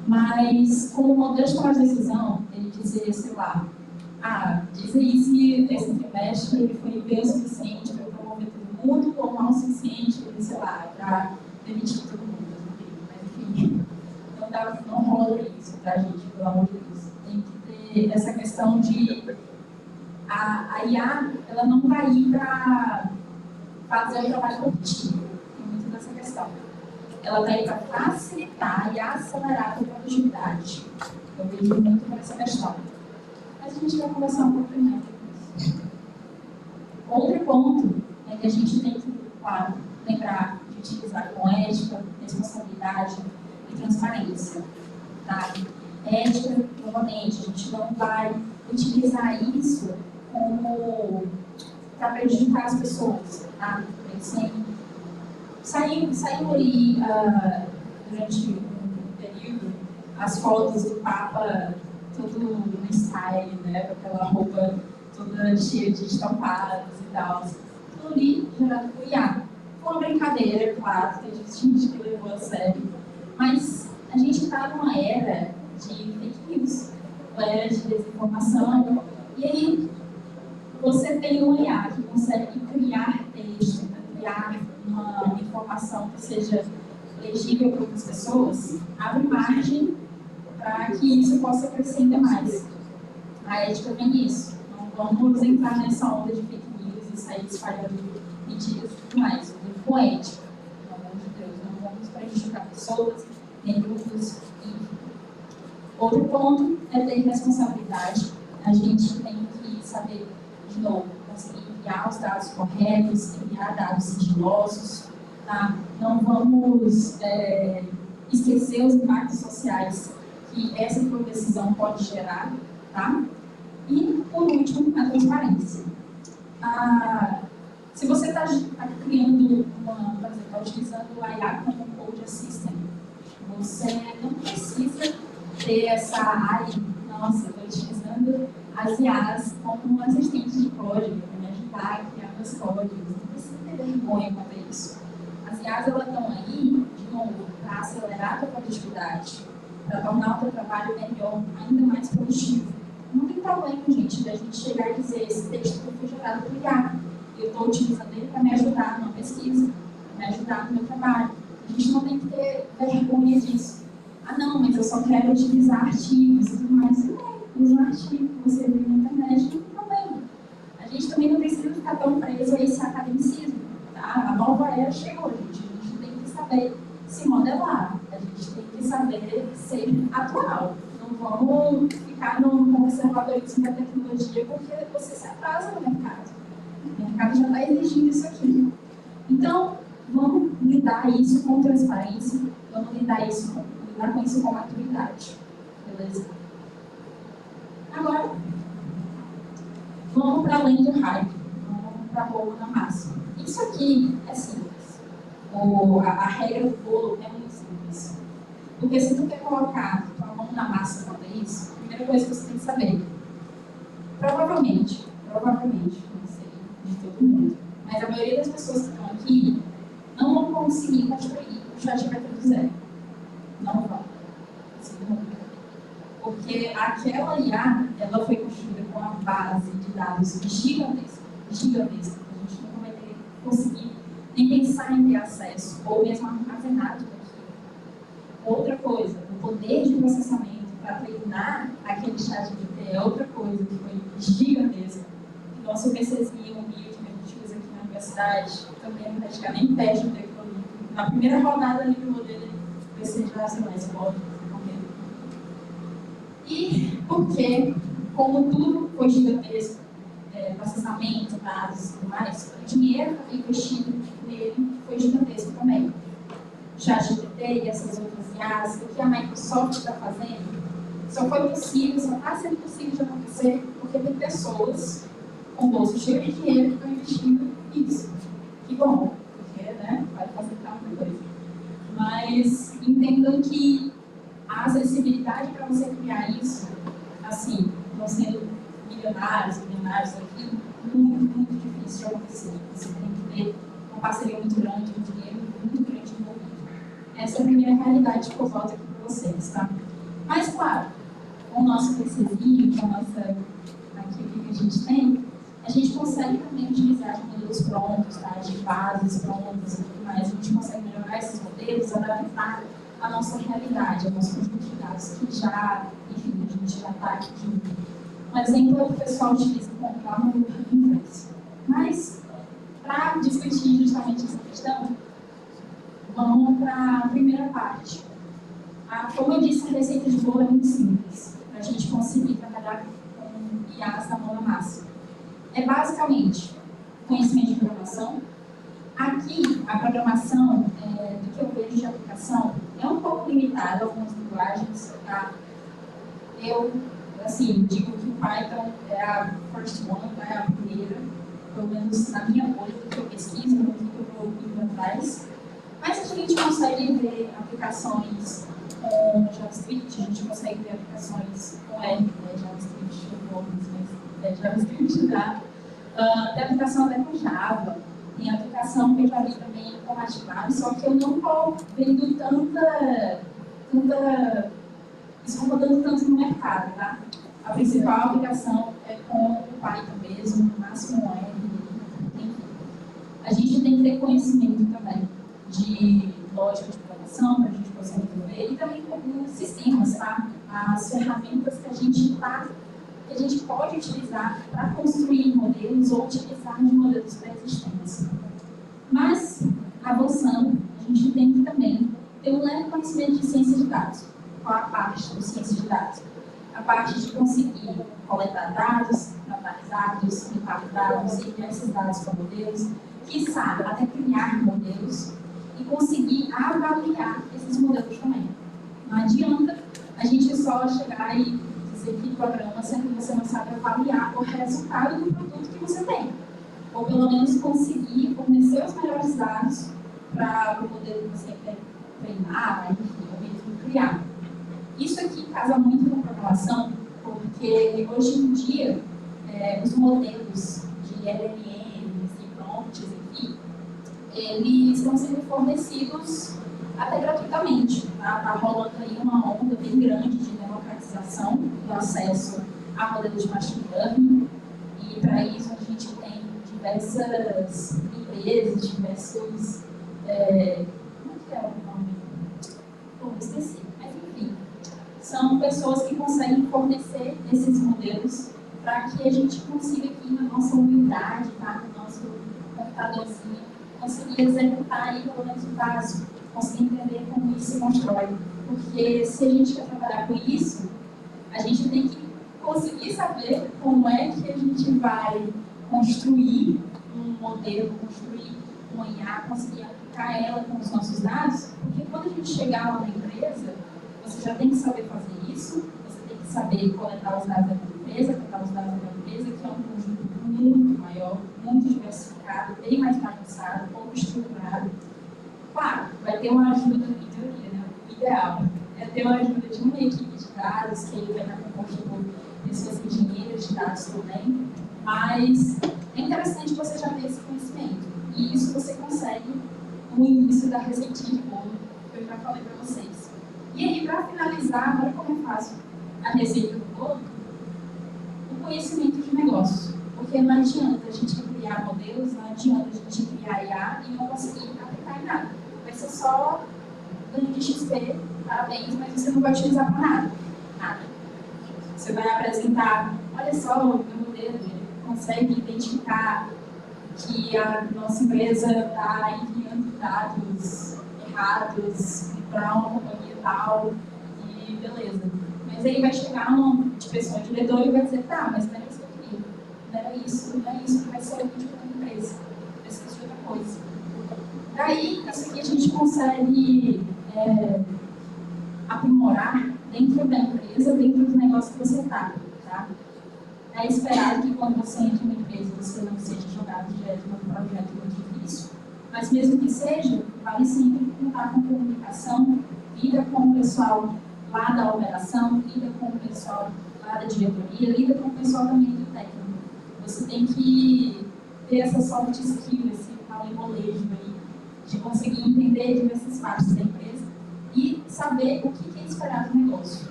Mas, como modelo de tomar decisão, ele dizer, sei lá, diz aí se esse trimestre ele foi bem o suficiente para promover todo mundo ou mal o suficiente, sei lá, para demitir todo mundo. Mas, enfim, não rola isso, tá, gente? Pelo amor de Deus. Tem que ter essa questão de a IA, ela não vai ir para fazer o trabalho competitivo. Tem muito dessa questão. Ela está aí para facilitar e acelerar a produtividade. Eu vejo muito por essa questão. Mas a gente vai conversar um pouco mais depois. Outro ponto é que a gente tem que, claro, lembrar de utilizar com ética, responsabilidade e transparência. Tá? Ética, novamente, a gente não vai utilizar isso como para prejudicar as pessoas. Tá? Saiu ali durante um período as fotos do Papa todo no style, né, com aquela roupa toda cheia de estampados e tal. Tudo ali gerado por IA. Foi uma brincadeira, claro, tem gente que levou a sério, Mas a gente está numa era de fake news, uma era de desinformação, e aí você tem um IA que consegue criar texto, criar uma informação que seja legível para outras pessoas, abre margem para que isso possa crescer ainda mais. A ética vem nisso. Não vamos entrar nessa onda de fake news e sair espalhando mentiras e tudo mais. Com ética, pelo amor de Deus, não vamos prejudicar pessoas, nem grupos. Outro ponto é ter responsabilidade. A gente tem que saber, de novo, conseguir enviar os dados corretos, enviar dados sigilosos. Tá? Não vamos esquecer os impactos sociais que essa decisão pode gerar. Tá? E, por último, a transparência. Se você está criando por exemplo, está utilizando o IA como um code assistant, você não precisa ter essa nossa, estou utilizando as IAs como assistentes de código, para me ajudar a criar meus códigos. Não precisa ter vergonha quanto a isso. As IAs estão aí, de novo, para acelerar a tua produtividade, para tornar o teu trabalho melhor, ainda mais produtivo. Não tem problema, gente, da gente chegar e dizer esse texto que foi gerado por IA. Eu estou utilizando ele para me ajudar numa pesquisa, para me ajudar no meu trabalho. A gente não tem que ter vergonha disso. Não, mas eu só quero utilizar artigos e tudo mais. Não, usa um artigo que você vê na internet, não tem problema. A gente também não precisa ficar tão preso a esse academicismo. Tá? A nova era chegou, gente. A gente tem que saber se modelar. A gente tem que saber ser atual. Não vamos ficar no conservadorismo da tecnologia porque você se atrasa no mercado. O mercado já está exigindo isso aqui. Então, vamos lidar isso com transparência, vamos lidar com isso com maturidade. Beleza? Agora, vamos para além do hype, vamos para a bola na massa. Isso aqui é simples. A regra do bolo é muito simples. Porque se tu quer colocar a mão na massa para isso, a primeira coisa que você tem que saber, provavelmente, não sei de todo mundo, mas a maioria das pessoas que estão aqui não vão conseguir construir o ChatGPT do zero. Não vão. Porque aquela IA, ela foi construída com uma base de dados gigantesca. A gente nunca vai conseguir nem pensar em ter acesso, ou mesmo armazenar tudo aquilo. Outra coisa, o poder de processamento para treinar aquele ChatGPT é outra coisa que foi gigantesca. Nosso PCzinho humilde que a gente usa aqui na universidade também não vai ficar nem perto do econômico. Na primeira rodada ali do modelo, o PC já se mais forte. E porque, como tudo foi gigantesco, processamento, dados e tudo mais, o dinheiro investido nele foi gigantesco também. O ChatGPT e essas outras IAs, o que a Microsoft está fazendo, só foi possível, só está sendo possível de acontecer porque tem pessoas com bolso cheio de dinheiro que estão investindo nisso. Que bom, porque vai facilitar muita coisa. Mas entendam que a acessibilidade para você criar isso, assim, não sendo milionários aqui, muito difícil de acontecer. Você tem que ter uma parceria muito grande, um dinheiro muito grande envolvido. Essa é a primeira realidade que eu boto aqui para vocês, tá? Mas, claro, com o nosso PCzinho, com a nossa aqui o que a gente tem, a gente consegue também utilizar modelos prontos, tá? De bases prontas e tudo mais. A gente consegue melhorar esses modelos, adaptar a nossa realidade, a nossa conjunto de dados que já, enfim, a gente já está aqui junto. Um exemplo é o que o pessoal utiliza para comprar no Pinterest. Mas, para discutir justamente essa questão, vamos para a primeira parte. Como eu disse, a receita de bolo é muito simples, para a gente conseguir trabalhar com IAs da mão na massa. É basicamente conhecimento de programação. Aqui, a programação, do que eu vejo de aplicação, é um pouco limitada a algumas linguagens. Tá? Eu, assim, digo que o Python é a first one, é a primeira, pelo menos na minha bolha, do que eu pesquiso, do que eu vou indo atrás. Mas a gente consegue ver aplicações com JavaScript, a gente consegue ver aplicações com JavaScript, JavaScript dá. Tem aplicação até com Java, Tem aplicação que eu já vi também com MATLAB, só que eu não estou vendo tanta isso não está dando tanto no mercado, tá? A principal aplicação é com o Python mesmo, no máximo um R. Enfim. A gente tem que ter conhecimento também de lógica de programação, para a gente poder desenvolver, e também com sistemas, tá? As ferramentas que a gente pode utilizar para construir modelos ou utilizar de modelos pré-existentes. Mas, avançando, a gente tem que também ter um leve conhecimento de ciência de dados. Qual a parte de ciência de dados? A parte de conseguir coletar dados, tratar dados, limpar dados, enviar esses dados para modelos, quiçá até criar modelos e conseguir avaliar esses modelos também. Não adianta a gente só chegar e dizer que programa, sendo que você não sabe avaliar o resultado do produto que você tem. Ou pelo menos conseguir fornecer os melhores dados para o modelo que você quer treinar, enfim, ou mesmo criar. Isso aqui casa muito com programação, porque hoje em dia os modelos de LLMs e prompts, enfim, eles estão sendo fornecidos até gratuitamente. Está rolando aí uma onda bem grande de democratização do acesso a modelos de machine learning, e para isso a gente tem diversas empresas, diversos... como que é o nome? Bom, esqueci, mas enfim. São pessoas que conseguem fornecer esses modelos para que a gente consiga aqui na nossa humildade, tá? No nosso computadorzinho, conseguir executar aí pelo menos o básico, conseguir entender como isso se constrói. Porque se a gente quer trabalhar com isso, a gente tem que conseguir saber como é que a gente vai construir um modelo, construir uma IA, conseguir aplicar ela com os nossos dados, porque quando a gente chegar lá na empresa, você já tem que saber fazer isso, você tem que saber coletar os dados da empresa, tratar os dados da empresa, que é um conjunto muito maior, muito diversificado, bem mais bagunçado, pouco estruturado. Claro, vai ter uma ajuda, em teoria, né? O ideal é ter uma ajuda de uma equipe de dados, que vai estar composta por pessoas engenheiras de dados também, mas é interessante você já ter esse conhecimento, e isso você consegue no início da receitinha de bolo, que eu já falei para vocês. E aí, para finalizar, olha como é fácil a receita do bolo, o conhecimento de negócios. Porque não adianta a gente criar modelos, não adianta a gente criar IA e não conseguir aplicar em nada. Vai ser só ganho de XP, parabéns, mas você não vai utilizar para nada. Nada. Você vai apresentar, olha só, o meu modelo, ele consegue identificar que a nossa empresa está enviando dados errados para uma companhia tal, e beleza. Mas aí vai chegar um pessoa diretor e vai dizer, tá, mas não era isso que eu queria. Não é isso que vai ser útil para a empresa. Precisa de outra coisa. Daí, isso aqui a gente consegue aprimorar dentro da empresa, dentro do negócio que você está. Tá? É esperado que quando você entra em uma empresa, você não seja jogado direto no projeto muito difícil. Mas mesmo que seja, vale sempre contar com comunicação, lida com o pessoal lá da operação, lida com o pessoal lá da diretoria, lida com o pessoal também do técnico. Você tem que ter essa soft skill, esse molejo aí, de conseguir entender diversas partes da empresa e saber o que é esperado do negócio.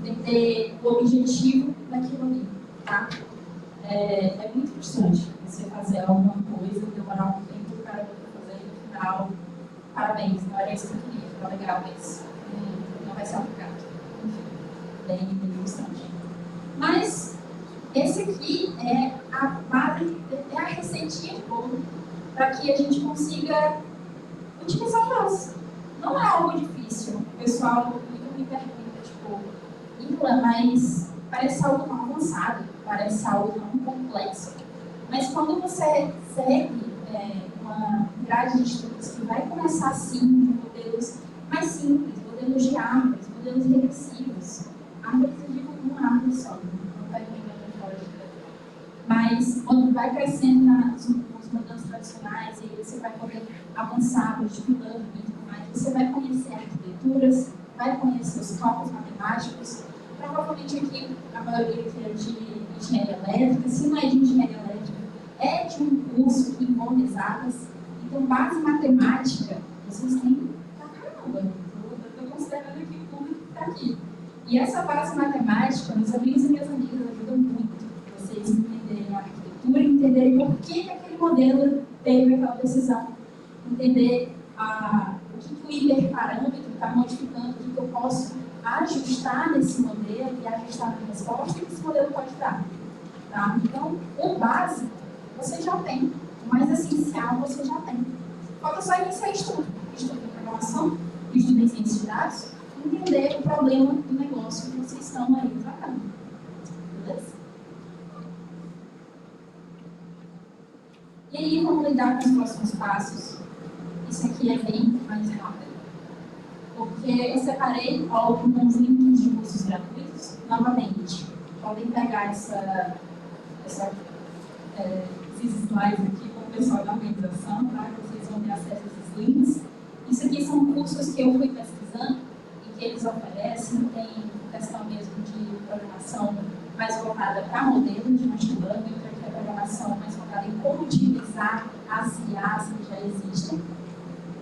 Entender o objetivo daquilo ali, tá? É muito frustrante você fazer alguma coisa, demorar um tempo para fazer e no final, parabéns, não era isso que eu queria, foi legal, mas não vai ser aplicado. Enfim, bem frustrante. Mas esse aqui é a base, é a receitinha de bolo para que a gente consiga utilizar nós. Não é algo difícil. O pessoal muito me pergunta, tipo, Ingla, mas parece algo tão avançado, parece algo tão complexo. Mas quando você segue uma grade de estudos que vai começar assim, de modelos mais simples, modelos de árvores, modelos regressivos, árvores eu digo uma árvore só, não vai vir fora de casa. Mas quando vai crescendo nos modelos tradicionais, e aí você vai poder avançar para o deep learning e tudo mais, você vai conhecer arquiteturas, vai conhecer os cálculos matemáticos. Provavelmente aqui, a maioria que é de engenharia elétrica, se não é de engenharia elétrica, é de um curso que envolve exatas, então base matemática, vocês têm pra caramba. Eu estou considerando aqui o público que está aqui. E essa base matemática, meus amigos e minhas amigas, ajuda muito vocês entenderem a arquitetura, entenderem por que aquele modelo teve aquela decisão, entender o que o hiperparâmetro está modificando, o que eu posso ajustar nesse modelo e ajustar na resposta que esse modelo pode dar. Tá? Então, o básico você já tem, o mais essencial você já tem. Falta só iniciar estudo de programação, estudo em ciências de dados, entender o problema do negócio que vocês estão aí tratando. Beleza? E aí, vamos lidar com os próximos passos. Isso aqui é bem mais rápido. Porque eu separei alguns links de cursos gratuitos. Novamente, podem pegar esses slides aqui com o pessoal da organização, tá? Vocês vão ter acesso a esses links. Isso aqui são cursos que eu fui pesquisando e que eles oferecem. Tem questão mesmo de programação mais voltada para modelo de machine learning, outra que é programação mais voltada em como utilizar as IAs que já existem.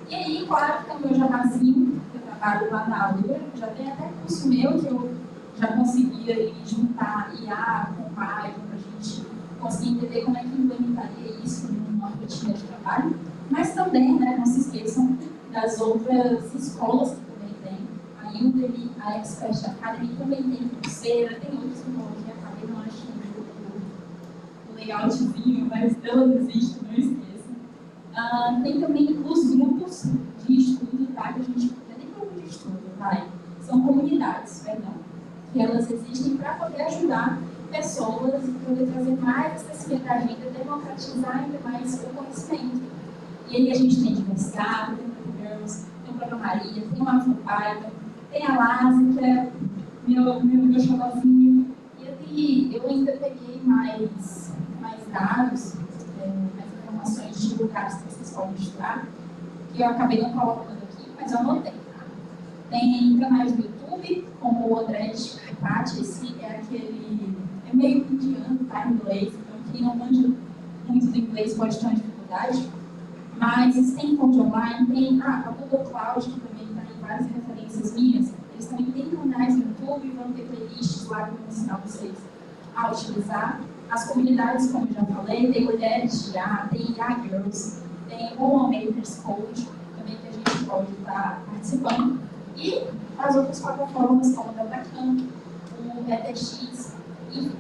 E aí, claro, tem o meu jabazinho, que eu trabalho lá na Alura, já tem até curso meu que eu já consegui aí juntar IA com Python para a gente conseguir entender como é que implementaria isso numa rotina de trabalho. Mas também, né, não se esqueçam das outras escolas que também tem. A Udemy, a Expert Academy também tem Coursera, tem outros que eu coloquei, acabei não achando o layoutzinho, mas elas existem, não esqueçam. Tem também os grupos de estudo, tá? Que a gente não tem nem grupo de estudo, vai. São comunidades, perdão, que elas existem para poder ajudar pessoas e poder trazer mais acessibilidade ainda, democratizar ainda mais o conhecimento. E aí a gente tem diversidade, tem Girls, tem Programaria, tem o Python, tem a LASE, que é meu xodózinho. E aí eu ainda peguei mais dados, mais informações de lugares que vocês podem estudar, que eu acabei não colocando aqui, mas eu anotei. Tá? Tem canais do YouTube, como o André Pati, esse é aquele, é meio indiano, tá, em inglês, então quem não manja muito do inglês pode ter uma dificuldade, mas tem fonte online, tem a Google Cloud, que também está em várias referências minhas, eles também têm canais no YouTube, vão ter playlists lá que vão ensinar vocês a utilizar. As comunidades, como eu já falei, tem mulheres de IA, tem IA Girls, tem Woman Makers Code, também que a gente pode estar participando. E as outras plataformas, como a DataCamp, o ETX, e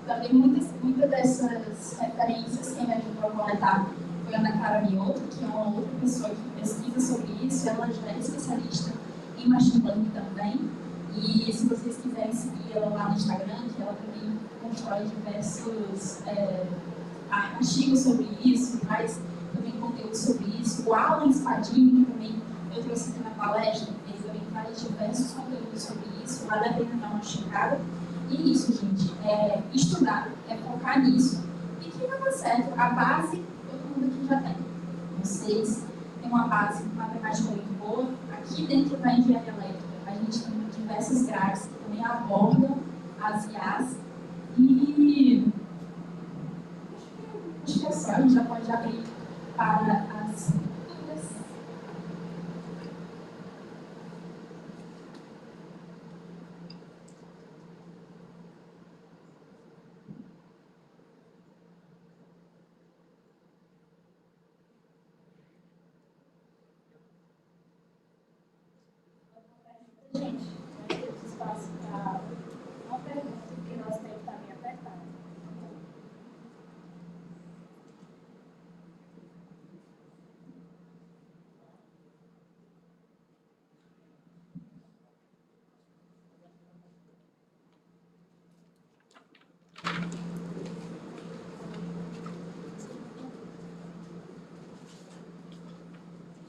também muitas dessas referências que me ajudou a coletar foi a Ana Clara Mioto, que é uma outra pessoa que pesquisa sobre isso, ela já é especialista em machine learning também. E se vocês quiserem seguir ela lá no Instagram, que ela também constrói diversos artigos sobre isso, faz também conteúdo sobre isso. O Alan Spadini, que também eu trouxe aqui na palestra, ele também faz diversos conteúdos sobre isso, vale a pena dar uma checada. E isso, gente, é estudar, é focar nisso. E que vai dar certo. A base, todo mundo aqui já tem. Vocês têm uma base matemática muito boa. Aqui dentro da engenharia elétrica, a gente tem diversas grades que também abordam as IAs. E acho que é só, a gente já pode abrir para as dúvidas. Gente, temos espaço para uma pergunta, porque nosso tempo está bem apertado.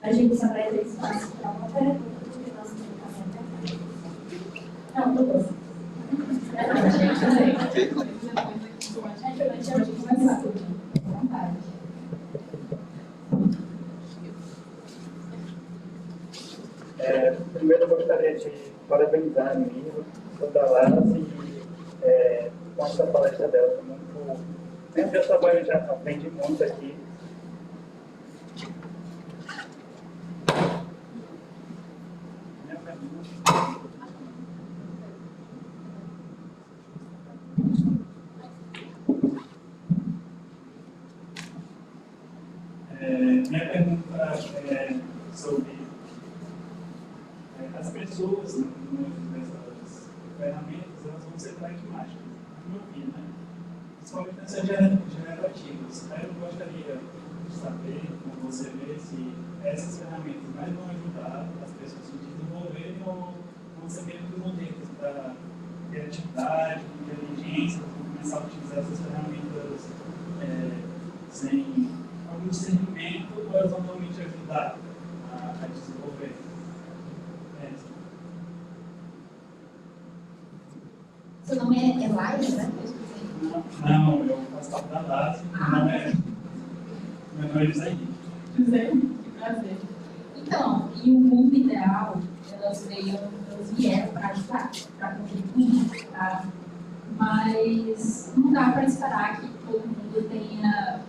A gente só vai ter espaço para uma pergunta, porque nosso tempo está bem apertado. Não, duas. Primeiro eu gostaria de parabenizar a menina, toda a LASE, com essa palestra dela, foi muito... Mesmo que eu trabalho, já aprendi muito aqui. Minha pergunta é sobre as pessoas nessas ferramentas, elas vão ser pragmáticas, no meu fim, né? Principalmente nessas generativas. Aí eu gostaria de saber, como você vê, se essas ferramentas mais vão ajudar as pessoas a se desenvolverem ou vão ser meio que modelos para criatividade, inteligência, vão começar a utilizar essas ferramentas sem algum discernimento, ou elas vão realmente ajudar a desenvolver. Seu nome é Elias, né? Não, eu faço parte da base. Meu nome é José Henrique. José, que prazer. Então, e o mundo ideal, elas vieram para ajudar, para contribuir, tá? Mas não dá para esperar que todo mundo tenha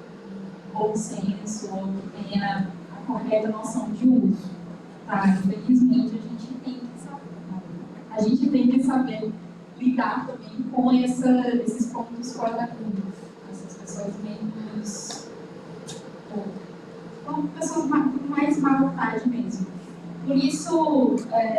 bom senso ou tenha a correta noção de uso, tá? Infelizmente, a gente tem que saber lidar também com esses pontos fora da curva, essas pessoas menos, com pessoas com mais má vontade mesmo. Por isso,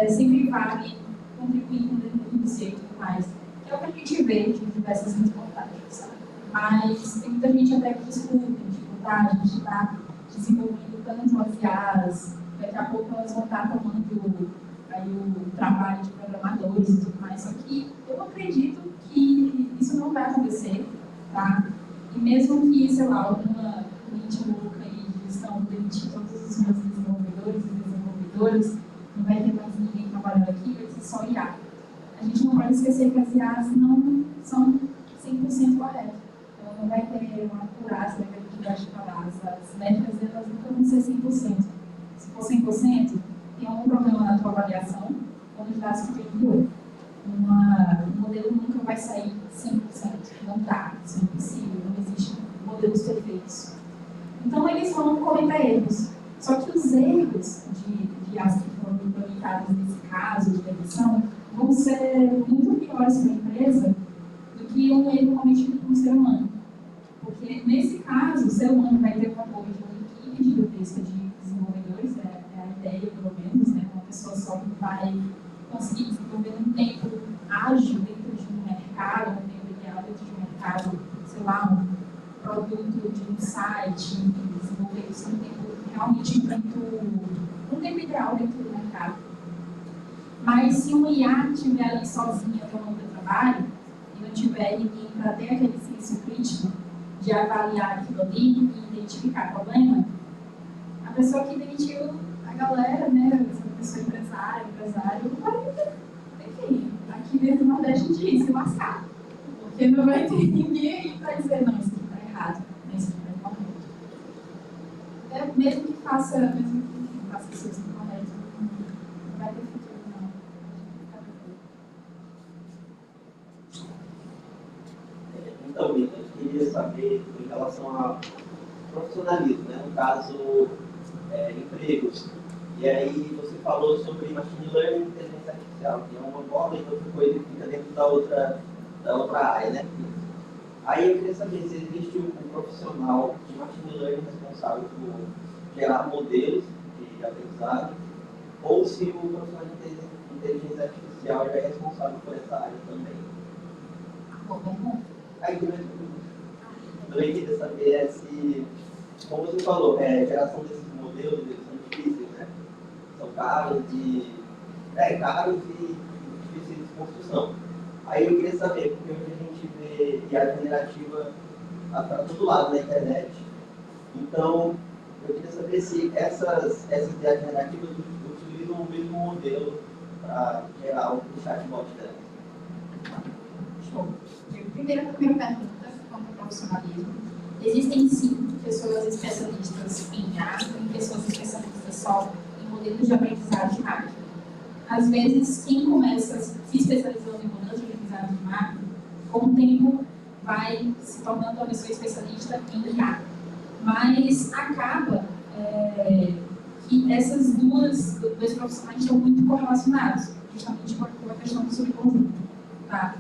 sempre vale contribuir com denúncia e tudo mais, que é o que a gente vê de diversas reportagens, sabe? Mas tem muita gente até que desculpa, tipo, tá, a gente está desenvolvendo tanto as IAs, daqui a pouco elas vão estar tomando aí o trabalho de programadores e tudo mais, só que eu acredito que isso não vai acontecer, tá? E mesmo que, sei lá, alguma mente louca aí de gestão demitir todos os meus desenvolvedores e desenvolvedoras, não vai ter mais ninguém trabalhando aqui, vai ser só IA. A gente não pode esquecer que as IAs não são 100% corretas. Então não vai ter uma acurácia, que a gente gosta de falar, as métricas delas nunca vão ser 100%. Se for 100%, tem algum problema na tua avaliação, quando os dados ficam em o modelo nunca vai sair 100%, não dá, isso é impossível, não existe modelos perfeitos. Então eles vão cometer erros, só que os erros de IAs que foram implementados nesse caso de demissão vão ser muito piores para a empresa do que um erro cometido por um ser humano. Porque nesse caso, o ser humano vai ter o apoio de uma equipe gigantesca de desenvolvedores, é a ideia pelo menos, né? Uma pessoa só que vai conseguir desenvolver um tempo ágil dentro de um mercado, um tempo ideal dentro de um mercado, sei lá, um produto de um site, desenvolver isso um tempo realmente um tempo ideal dentro do mercado. Mas se um IA estiver ali sozinha tomando o trabalho e não tiver ninguém para ter aquele senso crítico de avaliar aquilo ali e identificar problema, a pessoa que demitiu a galera, né, essa pessoa empresário, vai enfim, aqui mesmo não deixa de se lascar, porque não vai ter ninguém para dizer, não, isso aqui está errado, isso aqui está correto. Mesmo que faça as coisas corretas, não vai ter futuro, não. Então, Mita, eu queria saber em relação ao profissionalismo, né? No caso, empregos. E aí você falou sobre machine learning e inteligência artificial, que é uma bola e outra coisa que fica dentro da outra área, né? Aí eu queria saber se existe um profissional de machine learning responsável por gerar modelos de aprendizado, ou se o profissional de inteligência artificial já é responsável por essa área também. Boa pergunta. Aí também queria saber se, como você falou, geração desses modelos, eles são difíceis, né? São caros e difíceis de construção. Aí eu queria saber, porque hoje a gente vê IA generativa para todo lado na internet. Então, eu queria saber se essas IA generativas utilizam o mesmo modelo para gerar o chatbot delas. Show. Primeira pergunta, quanto ao profissionalismo. Existem sim pessoas especialistas em IA, tem pessoas especialistas só em modelos de aprendizado de máquina. Às vezes, quem começa se especializando em modelos de aprendizado de máquina, com o tempo vai se tornando uma pessoa especialista em IA. Mas acaba que essas dois profissionais estão muito correlacionados, justamente com a questão do subconjunto. Tá?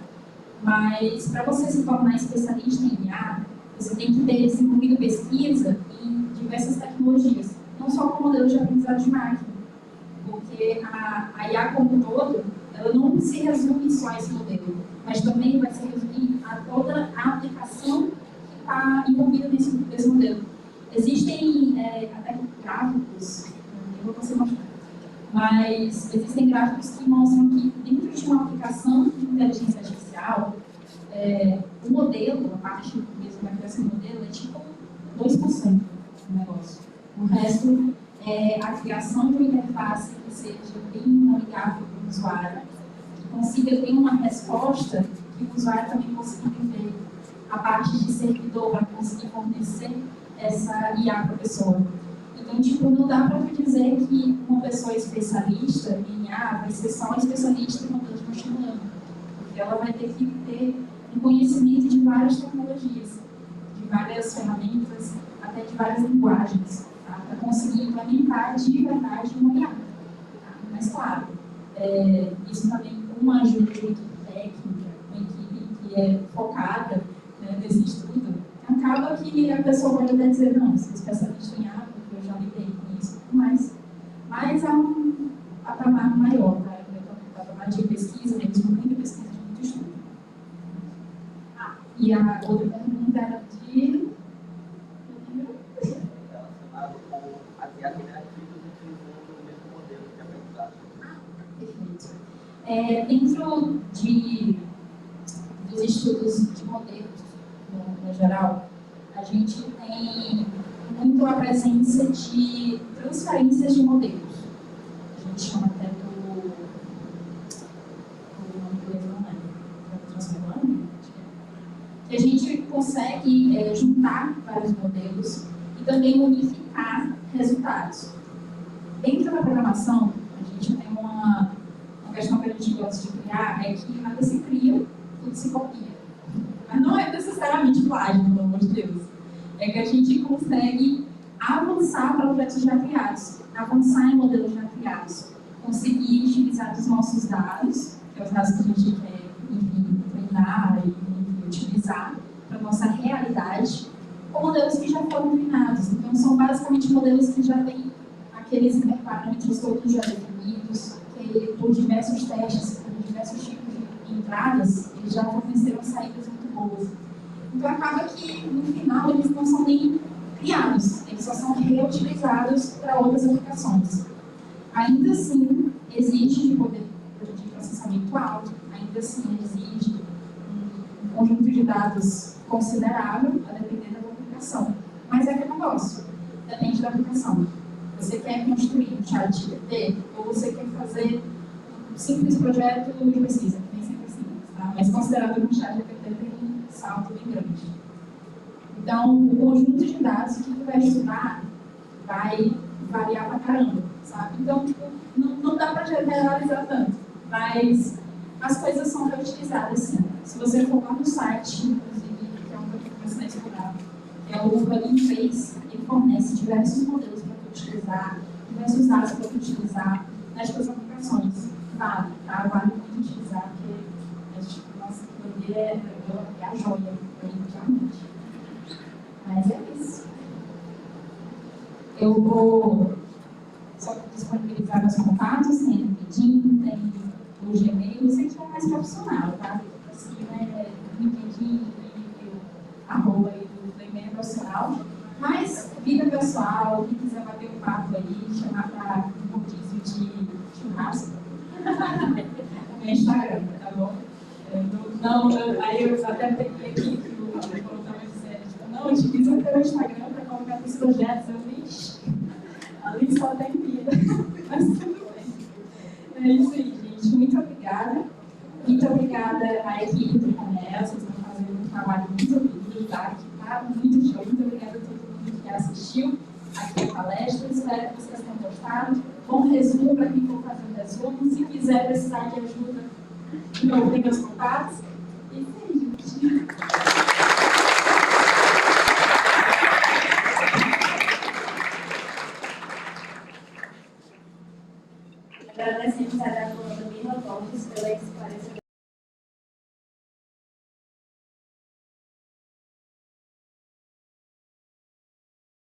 Mas para você se tornar especialista em IA, você tem que ter desenvolvido pesquisa em diversas tecnologias, não só com modelos de aprendizado de máquina, porque a IA como um todo, ela não se resume só a esse modelo, mas também vai se resumir a toda a aplicação que está envolvida nesse modelo. Existem até gráficos, eu vou você mostrar, mas existem gráficos que mostram que dentro de uma aplicação de inteligência artificial, o modelo, a parte mesmo da criação do modelo, é tipo 2% do negócio. O resto é a criação de uma interface que seja bem amigável para o usuário, que consiga ter uma resposta que o usuário também consiga entender, a parte de servidor para conseguir fornecer essa IA para a pessoa. Então, tipo, não dá para dizer que uma pessoa especialista em IA vai ser só uma especialista em modelos de machine learning, porque ela vai ter que ter um conhecimento de várias tecnologias, de várias ferramentas, até de várias linguagens, tá? Para conseguir implementar de verdade uma IA. Tá? Mas, claro, isso também com uma ajuda de uma equipe técnica, uma equipe que é focada, né, nesse estudo, acaba que a pessoa pode até dizer, não, sou especialista em IA, porque eu já lidei com isso, mas é um patamar maior, tá? É um patamar de pesquisa, mesmo muita pesquisa, de muito estudo. E a outra pergunta era de... Relacionado com as IAs generativas utilizando o mesmo modelo de aprendizagem. Perfeito. Dentro dos estudos de modelos, no geral, a gente tem muito a presença de transferências de modelos. A gente chama até do nome do livro, não é? Transformando, que a gente consegue juntar vários modelos e também unificar resultados. Dentro da programação, a gente tem uma questão que a gente gosta de criar, é que nada se cria, tudo se copia. Mas não é necessariamente plágio, pelo amor de Deus. É que a gente consegue avançar projetos já criados, avançar em modelos já criados, conseguir utilizar os nossos dados, que é os dados que a gente quer, enfim, treinar e utilizar para a nossa realidade, com modelos que já foram treinados. Então, são basicamente modelos que já têm aqueles hiperparâmetros todos já definidos, que por diversos testes, por diversos tipos de entradas, eles já forneceram saídas muito boas. Então, acaba que, no final, eles não são nem criados, eles só são reutilizados para outras aplicações. Ainda assim, exige de poder de processamento alto, ainda assim exige um conjunto de dados considerável, a depender da aplicação. Mas é aquele negócio, depende da aplicação. Você quer construir um chat GPT ou você quer fazer um simples projeto de pesquisa, que nem sempre é simples, tá? Mas considerado que um chat GPT tem um salto bem grande. Então, o conjunto de dados que você vai estudar vai variar pra caramba, sabe? Então, tipo, não dá para generalizar tanto, mas as coisas são reutilizadas sim. Se você for lá no site, inclusive, que é onde eu comecei a estudar, que é o Plugin Face, ele fornece diversos modelos para utilizar, diversos dados para utilizar nestas aplicações. Vale, tá? Vale muito utilizar, porque nossa tecnologia é a joia, realmente. Mas é isso. Eu vou só disponibilizar meus contatos, tem LinkedIn, tem o Gmail, eu sei que é mais profissional, tá? Assim, né? LinkedIn, arroba aí do e-mail profissional. Mas, vida pessoal, quem quiser bater um papo aí, chamar para um rodízio de churrasco, no meu Instagram, tá bom? Aí eu até peguei aqui que o Paulo estava dizendo, não, utiliza o teu Instagram para colocar nos projetos. Eu disse, ali só tem vida, mas tudo bem. É isso aí, gente. Muito obrigada. Muito obrigada à equipe do Conel, vocês estão fazendo um trabalho muito lindo, tá? Muito show. Muito obrigada a todo mundo que assistiu aqui a palestra. Espero que vocês tenham gostado. Bom resumo para quem for fazer o resumo. Se quiser precisar de ajuda, de novo, tem meus contatos.